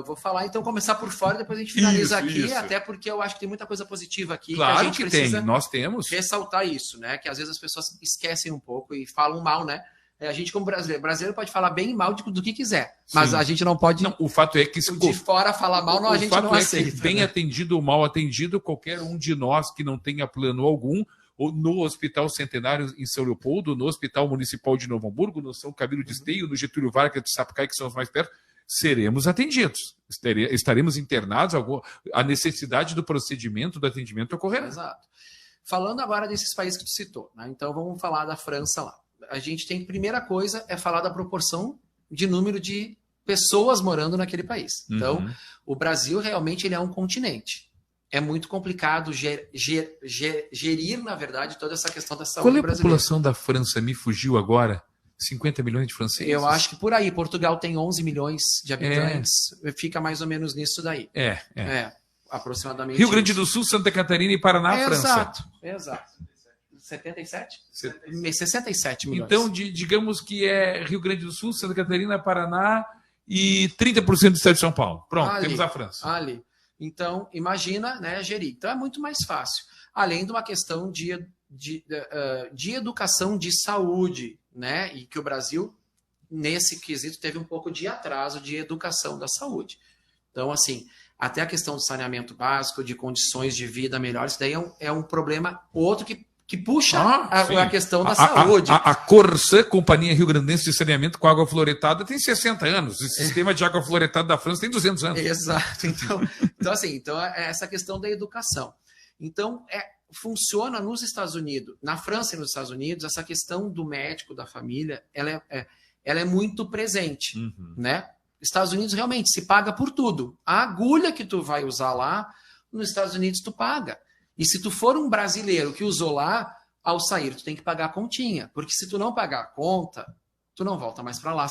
[SPEAKER 2] vou falar, começar por fora, depois a gente finaliza aqui, até porque eu acho que tem muita coisa positiva aqui.
[SPEAKER 1] Claro
[SPEAKER 2] que a gente precisa
[SPEAKER 1] nós temos.
[SPEAKER 2] Ressaltar isso, né? Que às vezes as pessoas esquecem um pouco e falam mal, né? A gente, como brasileiro pode falar bem e mal do que quiser, mas a gente não pode...
[SPEAKER 1] Não, o fato é que...
[SPEAKER 2] de fora falar mal, a gente não aceita.
[SPEAKER 1] Que bem atendido ou mal atendido, qualquer um de nós que não tenha plano algum, ou no Hospital Centenário em São Leopoldo, no Hospital Municipal de Novo Hamburgo, no São Camilo de Esteio, no Getúlio Vargas de Sapucaí, que são os mais perto, seremos atendidos. Estaremos internados, a necessidade do procedimento, do atendimento ocorrerá.
[SPEAKER 2] Exato. Falando agora desses países que tu citou, né? Então vamos falar da França lá. A gente tem, primeira coisa, é falar da proporção de número de pessoas morando naquele país. Então, o Brasil realmente ele é um continente. É muito complicado gerir, na verdade, toda essa questão da saúde brasileira.
[SPEAKER 1] Qual é a população da França? Me fugiu agora. 50 milhões de franceses?
[SPEAKER 2] Eu acho que por aí. Portugal tem 11 milhões de habitantes. Fica mais ou menos nisso daí. Aproximadamente.
[SPEAKER 1] Rio Grande do Sul, Santa Catarina e Paraná, França.
[SPEAKER 2] Exato. 77? 67 milhões.
[SPEAKER 1] Então, digamos que é Rio Grande do Sul, Santa Catarina, Paraná e 30% do estado de São Paulo. Pronto, temos a França.
[SPEAKER 2] Ali. Então, imagina, né, gerir. Então, é muito mais fácil. Além de uma questão de educação de saúde, né, e que o Brasil, nesse quesito, teve um pouco de atraso de educação da saúde. Então, assim, até a questão do saneamento básico, de condições de vida melhores, isso daí é um problema outro que puxa a questão da saúde.
[SPEAKER 1] A Corsã, Companhia Rio Grandense de Saneamento com Água Fluoretada, tem 60 anos. O sistema de água fluoretada da França tem 200 anos.
[SPEAKER 2] Exato. Então é essa questão da educação. Então, funciona nos Estados Unidos, na França e nos Estados Unidos, essa questão do médico, da família, ela é muito presente, né? Estados Unidos realmente se paga por tudo. A agulha que tu vai usar lá, nos Estados Unidos tu paga. E se tu for um brasileiro que usou lá, ao sair, tu tem que pagar a continha. Porque se tu não pagar a conta, tu não volta mais para lá.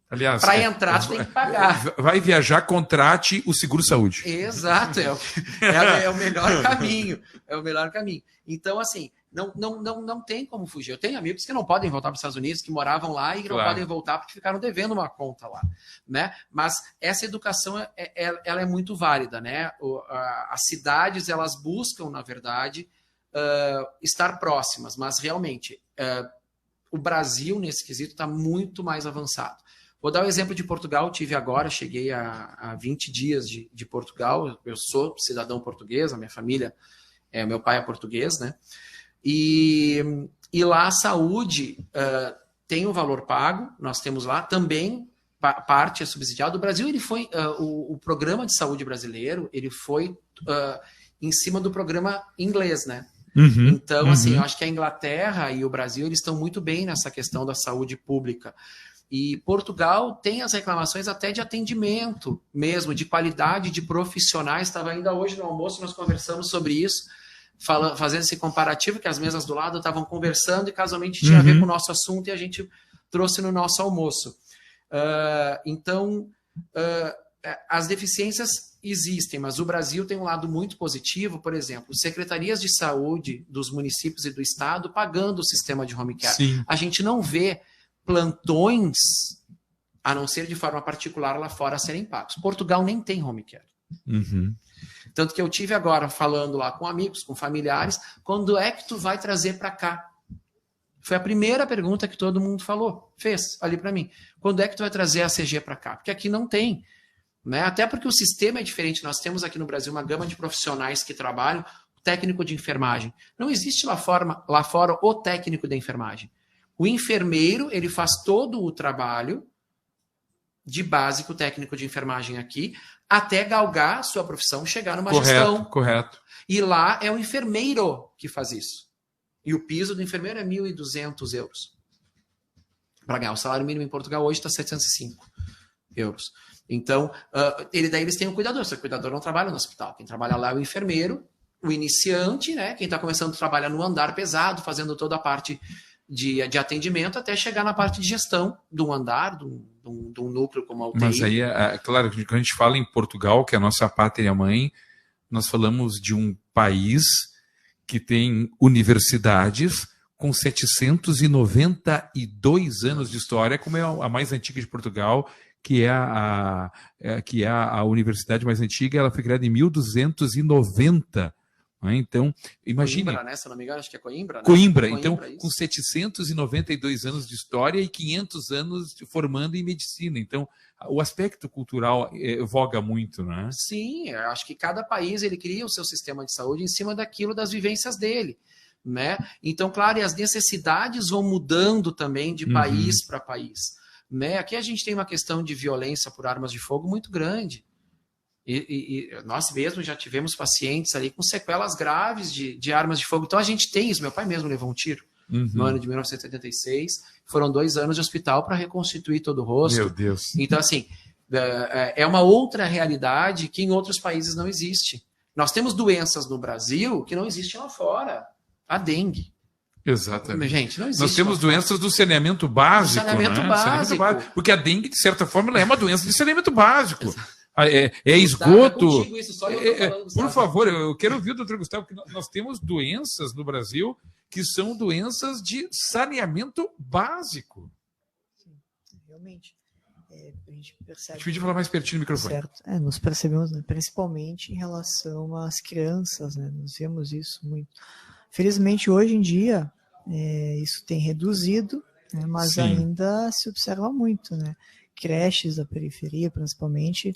[SPEAKER 1] Aliás,
[SPEAKER 2] para entrar, tu tem que pagar.
[SPEAKER 1] Vai viajar, contrate o seguro-saúde.
[SPEAKER 2] Exato, é o melhor caminho. É o melhor caminho. Então, assim, não tem como fugir. Eu tenho amigos que não podem voltar para os Estados Unidos, que moravam lá e não podem voltar porque ficaram devendo uma conta lá, né? Mas essa educação ela é muito válida, né? As cidades elas buscam, na verdade, estar próximas, mas realmente o Brasil nesse quesito está muito mais avançado. Vou dar o exemplo de Portugal. Cheguei há 20 dias de Portugal. Eu sou cidadão português, a minha família, meu pai é português, né? E lá a saúde tem um valor pago, nós temos lá também, parte é subsidiada. O Brasil, ele foi, o programa de saúde brasileiro, ele foi em cima do programa inglês, né? Então, assim, eu acho que a Inglaterra e o Brasil, eles estão muito bem nessa questão da saúde pública. E Portugal tem as reclamações até de atendimento mesmo, de qualidade de profissionais. Estava ainda hoje no almoço, nós conversamos sobre isso, fazendo esse comparativo, que as mesas do lado estavam conversando e casualmente tinha a ver com o nosso assunto e a gente trouxe no nosso almoço. Então, as deficiências existem, mas o Brasil tem um lado muito positivo, por exemplo, secretarias de saúde dos municípios e do estado pagando o sistema de home care.
[SPEAKER 1] Sim.
[SPEAKER 2] A gente não vê plantões, a não ser de forma particular lá fora, a serem pagos. Portugal nem tem home care. Tanto que eu tive agora falando lá com amigos, com familiares, quando é que tu vai trazer para cá? Foi a primeira pergunta que todo mundo fez ali para mim. Quando é que tu vai trazer a CG para cá? Porque aqui não tem. Né? Até porque o sistema é diferente. Nós temos aqui no Brasil uma gama de profissionais que trabalham, o técnico de enfermagem. Não existe lá fora o técnico de enfermagem. O enfermeiro, ele faz todo o trabalho de básico técnico de enfermagem aqui, até galgar a sua profissão, chegar numa gestão.
[SPEAKER 1] Correto.
[SPEAKER 2] E lá é o enfermeiro que faz isso. E o piso do enfermeiro é 1.200 euros. Para ganhar o salário mínimo em Portugal hoje está 705 euros. Então, daí eles têm um cuidador. Se o cuidador não trabalha no hospital, quem trabalha lá é o enfermeiro, o iniciante, né? Quem está começando a trabalhar no andar pesado, fazendo toda a parte de atendimento, até chegar na parte de gestão de um andar, de um núcleo como a UTI.
[SPEAKER 1] Mas aí, claro, quando a gente fala em Portugal, que é a nossa pátria-mãe, nós falamos de um país que tem universidades com 792 anos de história, como é a mais antiga de Portugal, que é a universidade mais antiga. Ela foi criada em 1290. Né? Então, imagine...
[SPEAKER 2] Coimbra, né? Se eu não me engano, acho que é Coimbra. Né?
[SPEAKER 1] Coimbra, então, com 792 anos de história e 500 anos formando em medicina. Então, o aspecto cultural voga muito, né?
[SPEAKER 2] Sim, eu acho que cada país ele cria o seu sistema de saúde em cima daquilo, das vivências dele. Né? Então, claro, e as necessidades vão mudando também de país para país. Né? Aqui a gente tem uma questão de violência por armas de fogo muito grande. E nós mesmos já tivemos pacientes ali com sequelas graves de armas de fogo. Então a gente tem isso. Meu pai mesmo levou um tiro no ano de 1986. Foram 2 anos de hospital para reconstituir todo o rosto.
[SPEAKER 1] Meu Deus.
[SPEAKER 2] Então, assim, é uma outra realidade que em outros países não existe. Nós temos doenças no Brasil que não existem lá fora. A dengue.
[SPEAKER 1] Exatamente.
[SPEAKER 2] Gente, não existe.
[SPEAKER 1] Nós temos doenças do saneamento básico.
[SPEAKER 2] Saneamento básico.
[SPEAKER 1] Porque a dengue, de certa forma, ela é uma doença de saneamento básico. Esgoto. Por favor, eu quero ouvir o doutor Gustavo, porque nós temos doenças no Brasil que são doenças de saneamento básico.
[SPEAKER 3] Sim, realmente. A gente percebe.
[SPEAKER 1] Deixa eu falar mais pertinho do microfone.
[SPEAKER 3] Certo. Nós percebemos, né, principalmente em relação às crianças, né? Nós vemos isso muito. Felizmente, hoje em dia, isso tem reduzido, né, mas
[SPEAKER 1] Sim.
[SPEAKER 3] ainda se observa muito, né? Creches da periferia, principalmente,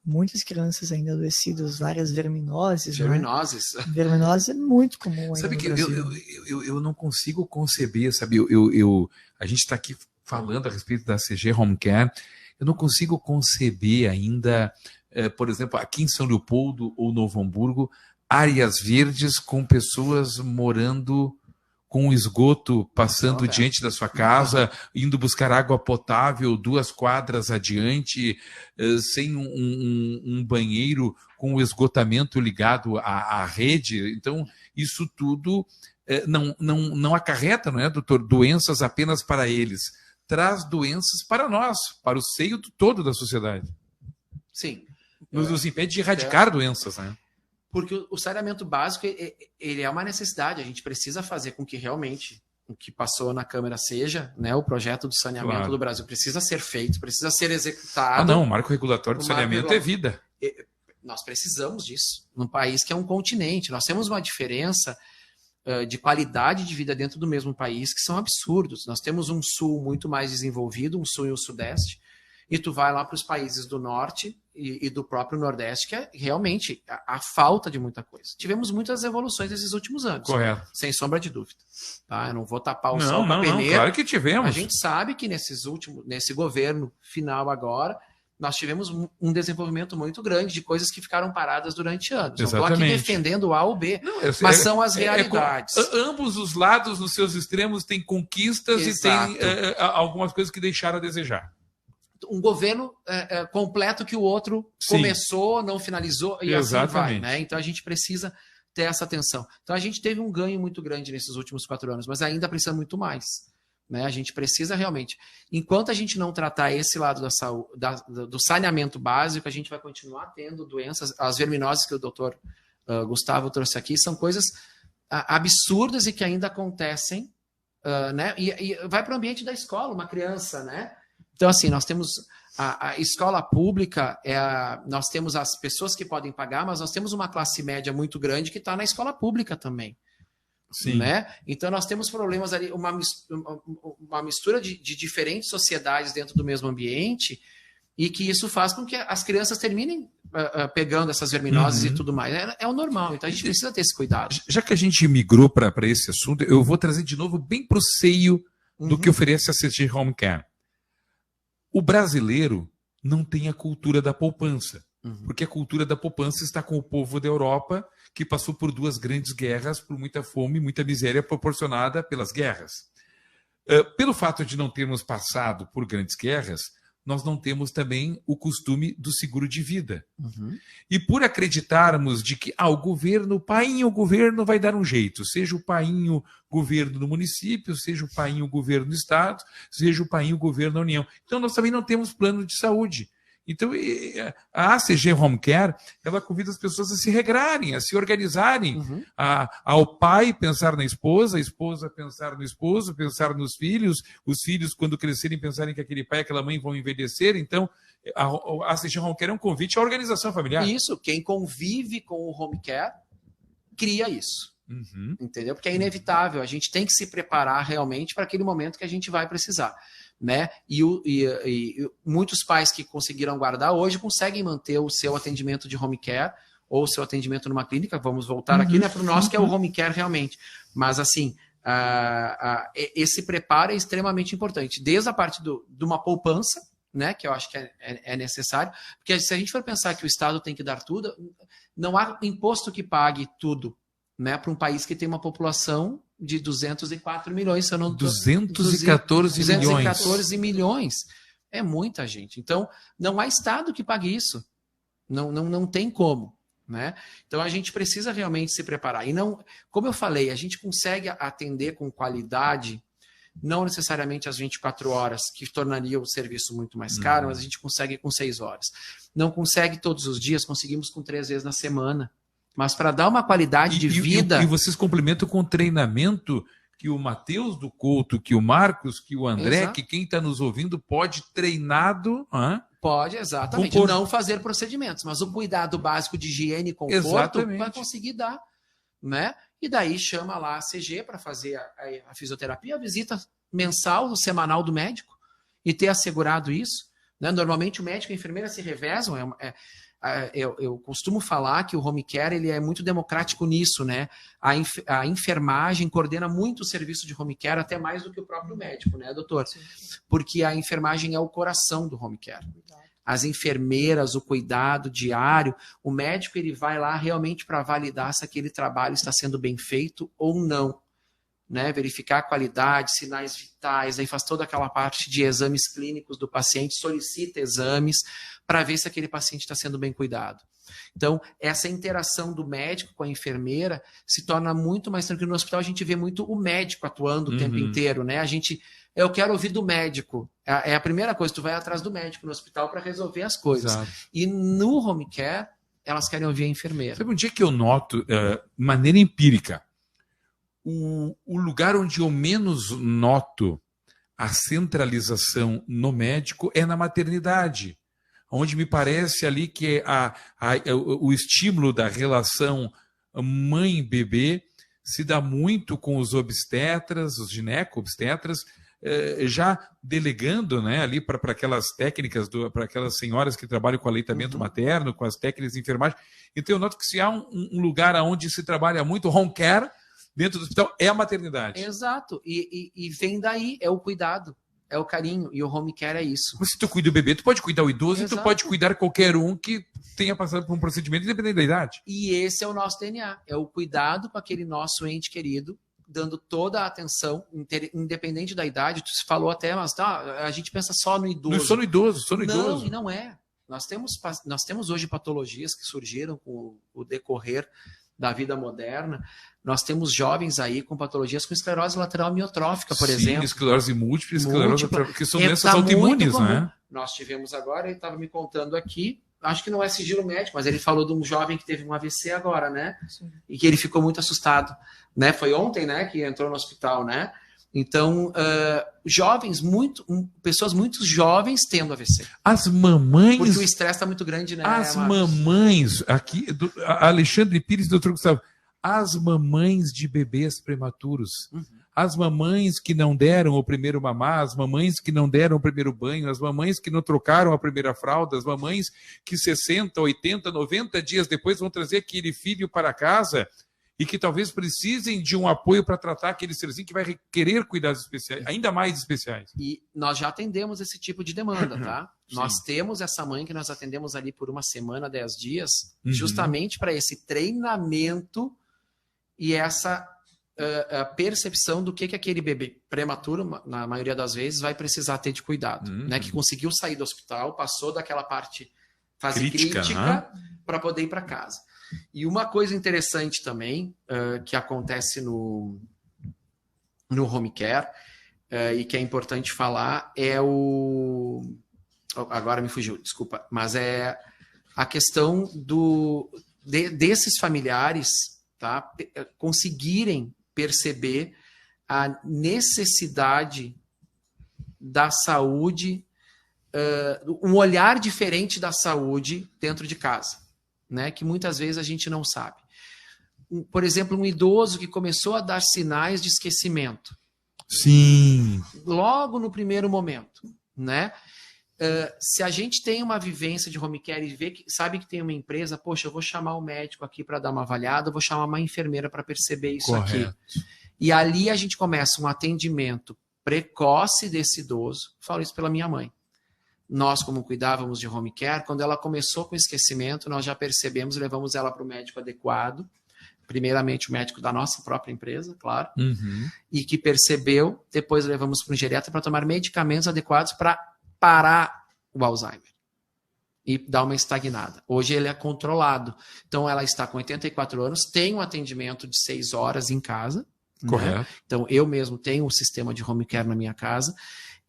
[SPEAKER 3] muitas crianças ainda adoecidas, várias verminoses.
[SPEAKER 2] Verminoses.
[SPEAKER 3] Né? Verminose é muito comum.
[SPEAKER 1] Sabe que
[SPEAKER 3] Brasil.
[SPEAKER 1] eu não consigo conceber, sabe? A gente está aqui falando a respeito da CG Home Care, eu não consigo conceber ainda, por exemplo, aqui em São Leopoldo ou Novo Hamburgo, áreas verdes com pessoas morando com o esgoto passando diante da sua casa, indo buscar água potável 2 quadras adiante, sem um banheiro com o esgotamento ligado à rede. Então, isso tudo não acarreta, não é, doutor, doenças apenas para eles. Traz doenças para nós, para o seio todo da sociedade.
[SPEAKER 2] Sim.
[SPEAKER 1] Nos impede de erradicar doenças, né?
[SPEAKER 2] Porque o saneamento básico, ele é uma necessidade. A gente precisa fazer com que realmente o que passou na Câmara seja, né, o projeto do saneamento do Brasil. Precisa ser feito, precisa ser executado.
[SPEAKER 1] Não, o marco regulatório do saneamento é vida.
[SPEAKER 2] Nós precisamos disso. Num país que é um continente. Nós temos uma diferença de qualidade de vida dentro do mesmo país que são absurdos. Nós temos um sul muito mais desenvolvido, um sul e um sudeste, e tu vai lá para os países do norte e do próprio nordeste, que é realmente a falta de muita coisa. Tivemos muitas evoluções nesses últimos anos.
[SPEAKER 1] Correto.
[SPEAKER 2] Sem sombra de dúvida. Tá? Eu não vou tapar o sol com a peneira.
[SPEAKER 1] Não, claro que tivemos.
[SPEAKER 2] A gente sabe que nesse governo final agora, nós tivemos um desenvolvimento muito grande de coisas que ficaram paradas durante anos.
[SPEAKER 1] Exatamente.
[SPEAKER 2] Não estou aqui defendendo A ou B, mas são as realidades.
[SPEAKER 1] Ambos os lados, nos seus extremos, têm conquistas. Exato. E tem algumas coisas que deixaram a desejar.
[SPEAKER 2] Um governo completo que o outro começou, não finalizou, e assim vai. Né? Então a gente precisa ter essa atenção. Então a gente teve um ganho muito grande nesses últimos 4 anos, mas ainda precisa muito mais. Né? A gente precisa realmente. Enquanto a gente não tratar esse lado da saúde, do saneamento básico, a gente vai continuar tendo doenças. As verminoses que o doutor Gustavo trouxe aqui são coisas absurdas e que ainda acontecem. Né? E vai para o ambiente da escola, uma criança, né? Então, assim, nós temos a escola pública, nós temos as pessoas que podem pagar, mas nós temos uma classe média muito grande que está na escola pública também.
[SPEAKER 1] Sim.
[SPEAKER 2] Né? Então nós temos problemas ali, uma mistura de diferentes sociedades dentro do mesmo ambiente, e que isso faz com que as crianças terminem pegando essas verminoses e tudo mais. É o normal, então a gente precisa ter esse cuidado.
[SPEAKER 1] Já que a gente migrou para esse assunto, eu vou trazer de novo bem para o seio do que oferece a CG Home Care. O brasileiro não tem a cultura da poupança, porque a cultura da poupança está com o povo da Europa, que passou por 2 grandes guerras, por muita fome, muita miséria proporcionada pelas guerras. Pelo fato de não termos passado por grandes guerras, nós não temos também o costume do seguro de vida. E por acreditarmos de que o governo vai dar um jeito, seja o painho governo do município, seja o painho governo do estado, seja o painho governo da União. Então nós também não temos plano de saúde. Então, a ACG Home Care, ela convida as pessoas a se regrarem, a se organizarem, ao pai pensar na esposa, a esposa pensar no esposo, pensar nos filhos, os filhos, quando crescerem, pensarem que aquele pai e aquela mãe vão envelhecer. Então, a ACG Home Care é um convite à organização familiar.
[SPEAKER 2] Isso, quem convive com o Home Care cria isso. Entendeu? Porque é inevitável, a gente tem que se preparar realmente para aquele momento que a gente vai precisar. Né? E muitos pais que conseguiram guardar hoje conseguem manter o seu atendimento de home care ou o seu atendimento numa clínica. Vamos voltar aqui, né, para o nosso, que é o home care realmente. Mas assim, esse preparo é extremamente importante, desde a parte de uma poupança, né, que eu acho que é necessário, porque se a gente for pensar que o Estado tem que dar tudo, não há imposto que pague tudo, né, para um país que tem uma população de 204 milhões. 214 milhões. É muita gente. Então, não há Estado que pague isso. Não tem como. Né? Então, a gente precisa realmente se preparar. E não, como eu falei, a gente consegue atender com qualidade, não necessariamente às 24 horas, que tornaria o serviço muito mais caro, mas a gente consegue com 6 horas. Não consegue todos os dias, conseguimos com 3 vezes na semana. Mas para dar uma qualidade de vida...
[SPEAKER 1] E vocês complementam com treinamento que o Matheus do Couto, que o Marcos, que o André,
[SPEAKER 2] Exato.
[SPEAKER 1] Que quem está nos ouvindo pode treinado...
[SPEAKER 2] Pode, exatamente. Não fazer procedimentos, mas o cuidado básico de higiene e conforto vai conseguir dar. Né? E daí chama lá a CG para fazer a fisioterapia, a visita mensal ou semanal do médico e ter assegurado isso. Né? Normalmente o médico e a enfermeira se revezam, eu costumo falar que o home care ele é muito democrático nisso, né? A enfermagem coordena muito o serviço de home care, até mais do que o próprio médico, né, doutor? Sim. Porque a enfermagem é o coração do home care. As enfermeiras, o cuidado diário, o médico ele vai lá realmente para validar se aquele trabalho está sendo bem feito ou não. Né, verificar a qualidade, sinais vitais, aí faz toda aquela parte de exames clínicos do paciente, solicita exames para ver se aquele paciente está sendo bem cuidado. Então, essa interação do médico com a enfermeira se torna muito mais tranquilo. No hospital a gente vê muito o médico atuando o tempo inteiro, né? Eu quero ouvir do médico. É a primeira coisa, tu vai atrás do médico no hospital para resolver as coisas. Exato. E no home care, elas querem ouvir a enfermeira.
[SPEAKER 1] Sabe um dia que eu noto, de maneira empírica, o lugar onde eu menos noto a centralização no médico é na maternidade, onde me parece ali que o estímulo da relação mãe-bebê se dá muito com os obstetras, os gineco-obstetras, já delegando, né, ali para aquelas técnicas, para aquelas senhoras que trabalham com aleitamento materno, com as técnicas de enfermagem. Então eu noto que se há um lugar onde se trabalha muito home care, dentro do hospital, é a maternidade.
[SPEAKER 2] Exato. E vem daí, é o cuidado, é o carinho. E o home care é isso.
[SPEAKER 1] Mas se tu cuida do bebê, tu pode cuidar o idoso. Exato. E tu pode cuidar qualquer um que tenha passado por um procedimento, independente da idade.
[SPEAKER 2] E esse é o nosso DNA. É o cuidado com aquele nosso ente querido, dando toda a atenção, independente da idade. Tu falou até, mas a gente pensa só no idoso.
[SPEAKER 1] Só no idoso.
[SPEAKER 2] Não, e não é. Nós temos hoje patologias que surgiram com o decorrer da vida moderna. Nós temos jovens aí com patologias com esclerose lateral amiotrófica, por exemplo.
[SPEAKER 1] Esclerose múltipla, que são doenças autoimunes, né?
[SPEAKER 2] Nós tivemos agora, ele estava me contando aqui, acho que não é sigilo médico, mas ele falou de um jovem que teve um AVC agora, né? Sim. E que ele ficou muito assustado, né? Foi ontem, né, que entrou no hospital, né? Então, pessoas muito jovens tendo AVC.
[SPEAKER 1] As mamães...
[SPEAKER 2] Porque o estresse está muito grande, né?
[SPEAKER 1] As mamães, aqui, Alexandre Pires e doutor Gustavo, as mamães de bebês prematuros, as mamães que não deram o primeiro mamar, as mamães que não deram o primeiro banho, as mamães que não trocaram a primeira fralda, as mamães que 60, 80, 90 dias depois vão trazer aquele filho para casa e que talvez precisem de um apoio para tratar aquele serzinho que vai requerer cuidados especiais, ainda mais especiais.
[SPEAKER 2] E nós já atendemos esse tipo de demanda, tá? Nós temos essa mãe que nós atendemos ali por uma semana, 10 dias, justamente para esse treinamento e essa a percepção do que aquele bebê prematuro, na maioria das vezes, vai precisar ter de cuidado. Né? Que conseguiu sair do hospital, passou daquela fase crítica para poder ir para casa. E uma coisa interessante também, que acontece no home care, e que é importante falar, é agora me fugiu, desculpa, mas é a questão desses familiares, tá, conseguirem perceber a necessidade da saúde, um olhar diferente da saúde dentro de casa, né, que muitas vezes a gente não sabe. Por exemplo, um idoso que começou a dar sinais de esquecimento.
[SPEAKER 1] Sim.
[SPEAKER 2] Logo no primeiro momento, né? Se a gente tem uma vivência de home care e sabe que tem uma empresa, poxa, eu vou chamar o médico aqui para dar uma avaliada, eu vou chamar uma enfermeira para perceber isso aqui. E ali a gente começa um atendimento precoce desse idoso. Falo isso pela minha mãe. Nós, como cuidávamos de home care, quando ela começou com esquecimento, nós já percebemos e levamos ela para o médico adequado. Primeiramente o médico da nossa própria empresa, claro, e que percebeu, depois levamos para um geriatra para tomar medicamentos adequados para parar o Alzheimer e dar uma estagnada. Hoje ele é controlado. Então ela está com 84 anos, tem um atendimento de 6 horas em casa.
[SPEAKER 1] Correto.
[SPEAKER 2] Né? Então eu mesmo tenho um sistema de home care na minha casa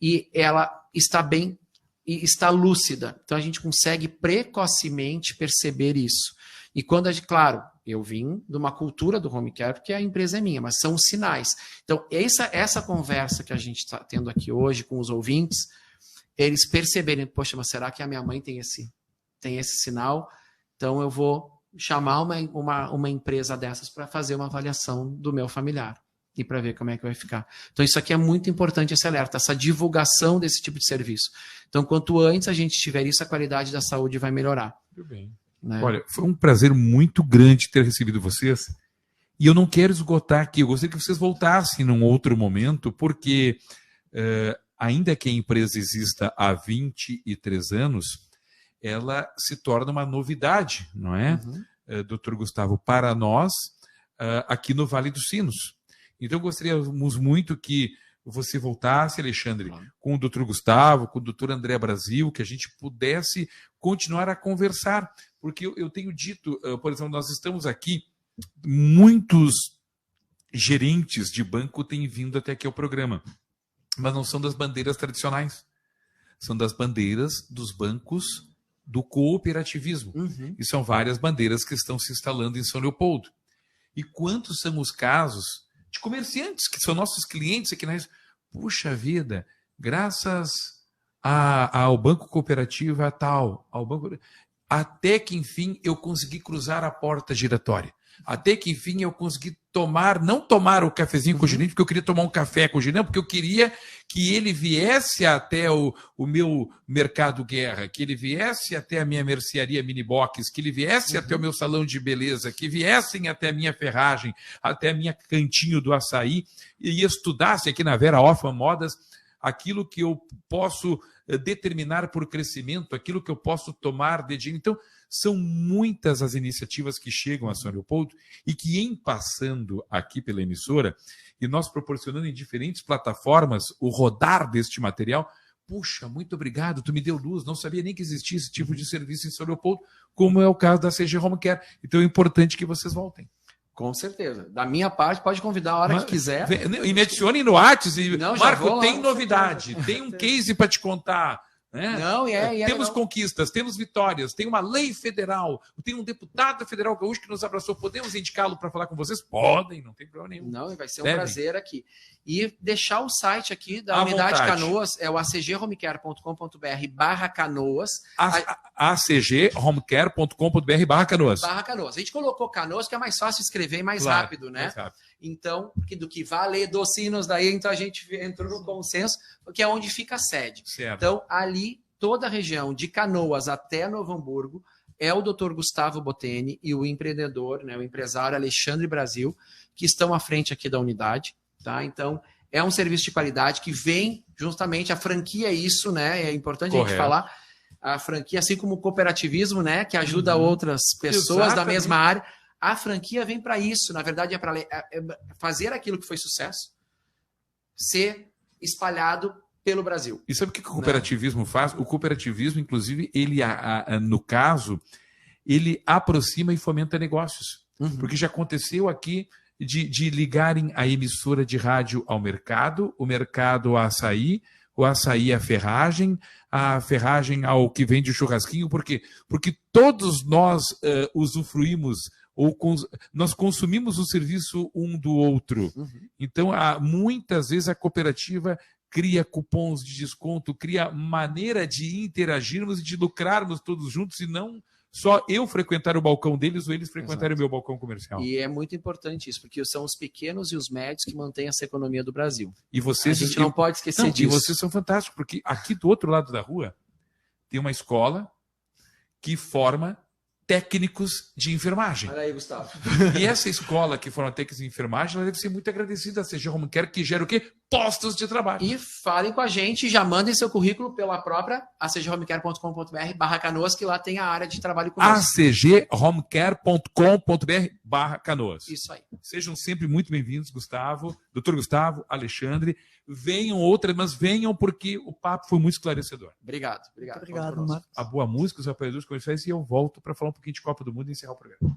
[SPEAKER 2] e ela está bem e está lúcida. Então a gente consegue precocemente perceber isso. E quando a gente, claro, eu vim de uma cultura do home care, porque a empresa é minha, mas são os sinais. Então, essa conversa que a gente está tendo aqui hoje com os ouvintes, eles perceberem, poxa, mas será que a minha mãe tem esse sinal? Então, eu vou chamar uma empresa dessas para fazer uma avaliação do meu familiar e para ver como é que vai ficar. Então, isso aqui é muito importante, esse alerta, essa divulgação desse tipo de serviço. Então, quanto antes a gente tiver isso, a qualidade da saúde vai melhorar.
[SPEAKER 1] Muito bem.
[SPEAKER 2] Né?
[SPEAKER 1] Olha, foi um prazer muito grande ter recebido vocês. E eu não quero esgotar aqui. Eu gostaria que vocês voltassem num outro momento, porque ainda que a empresa exista há 23 anos, ela se torna uma novidade, não é, Dr. Gustavo, para nós aqui no Vale dos Sinos. Então, gostaríamos muito que você voltasse, Alexandre, com o Dr. Gustavo, com o Dr. André Brasil, que a gente pudesse continuar a conversar. Porque eu tenho dito, por exemplo, nós estamos aqui, muitos gerentes de banco têm vindo até aqui ao programa, mas não são das bandeiras tradicionais, são das bandeiras dos bancos do cooperativismo. E são várias bandeiras que estão se instalando em São Leopoldo. E quantos são os casos de comerciantes que são nossos clientes aqui na... Puxa vida, graças ao Banco Cooperativa tal, ao Banco... Até que, enfim, eu consegui cruzar a porta giratória. Até que, enfim, eu consegui não tomar o cafezinho com o gerente, porque eu queria tomar um café com o gerente, porque eu queria que ele viesse até o meu Mercado Guerra, que ele viesse até a minha mercearia Minibox, que ele viesse até o meu salão de beleza, que viessem até a minha ferragem, até a minha cantinho do açaí, e estudasse aqui na Vera Hoffman Modas aquilo que eu posso determinar por crescimento, aquilo que eu posso tomar de dinheiro. Então, são muitas as iniciativas que chegam a São Leopoldo e que, em passando aqui pela emissora, e nós proporcionando em diferentes plataformas o rodar deste material, puxa, muito obrigado, tu me deu luz, não sabia nem que existia esse tipo de serviço em São Leopoldo, como é o caso da CG Home Care. Então, é importante que vocês voltem.
[SPEAKER 2] Com certeza. Da minha parte, pode convidar a hora que quiser.
[SPEAKER 1] E me adicionem no WhatsApp.
[SPEAKER 2] Não,
[SPEAKER 1] Marco, tem novidade, tem um case para te contar. Né?
[SPEAKER 2] Não,
[SPEAKER 1] Temos
[SPEAKER 2] legal.
[SPEAKER 1] conquistas, temos vitórias, tem uma lei federal, tem um deputado federal gaúcho que nos abraçou. Podemos indicá-lo para falar com vocês? Podem, não tem problema nenhum.
[SPEAKER 2] Não, vai ser um
[SPEAKER 1] Devem.
[SPEAKER 2] prazer aqui. E deixar o site aqui da
[SPEAKER 1] À
[SPEAKER 2] Unidade
[SPEAKER 1] vontade.
[SPEAKER 2] Canoas, é o acghomecare.com.br/Canoas.
[SPEAKER 1] acghomecare.com.br/Canoas.
[SPEAKER 2] /Canoas. A gente colocou Canoas, que é mais fácil de escrever e mais rápido, né?
[SPEAKER 1] Mais rápido.
[SPEAKER 2] Então, do que Vale dos Sinos, daí então a gente entrou no consenso, que é onde fica a sede.
[SPEAKER 1] Certo.
[SPEAKER 2] Então, ali, toda a região, de Canoas até Novo Hamburgo, é o Dr. Gustavo Boteni e o empreendedor, né, o empresário Alexandre Brasil, que estão à frente aqui da unidade. Tá? Então, é um serviço de qualidade que vem justamente, a franquia é isso, né? É importante a gente falar. A franquia, assim como o cooperativismo, né, que ajuda outras pessoas da mesma área, a franquia vem para isso. Na verdade, é para fazer aquilo que foi sucesso ser espalhado pelo Brasil.
[SPEAKER 1] E sabe o que o cooperativismo faz? O cooperativismo, inclusive, ele, no caso, ele aproxima e fomenta negócios. Porque já aconteceu aqui de ligarem a emissora de rádio ao mercado, o mercado ao açaí, o açaí à ferragem, a ferragem ao que vende o churrasquinho. Por quê? Porque todos nós usufruímos ou nós consumimos o serviço um do outro. Então, muitas vezes a cooperativa cria cupons de desconto, cria maneira de interagirmos e de lucrarmos todos juntos, e não só eu frequentar o balcão deles ou eles frequentarem o meu balcão comercial.
[SPEAKER 2] E é muito importante isso, porque são os pequenos e os médios que mantêm essa economia do Brasil.
[SPEAKER 1] E vocês,
[SPEAKER 2] a gente não pode esquecer disso.
[SPEAKER 1] E vocês são fantásticos, porque aqui do outro lado da rua tem uma escola que forma técnicos de enfermagem.
[SPEAKER 2] Olha aí, Gustavo.
[SPEAKER 1] E essa escola que forma técnicos de enfermagem, ela deve ser muito agradecida a CG Home Care, que gera o quê? Postos de trabalho.
[SPEAKER 2] E falem com a gente, já mandem seu currículo pela própria acghomecare.com.br/Canoas, que lá tem a área de trabalho conosco.
[SPEAKER 1] acghomecare.com.br/Canoas.
[SPEAKER 2] Isso aí.
[SPEAKER 1] Sejam sempre muito bem-vindos, Gustavo, Dr. Gustavo, Alexandre. Venham outras, mas venham porque o papo foi muito esclarecedor.
[SPEAKER 2] Obrigado.
[SPEAKER 3] Obrigado, Marcos.
[SPEAKER 1] A boa música, os apoiadores comerciais, e eu volto para falar um pouquinho de Copa do Mundo e encerrar o programa.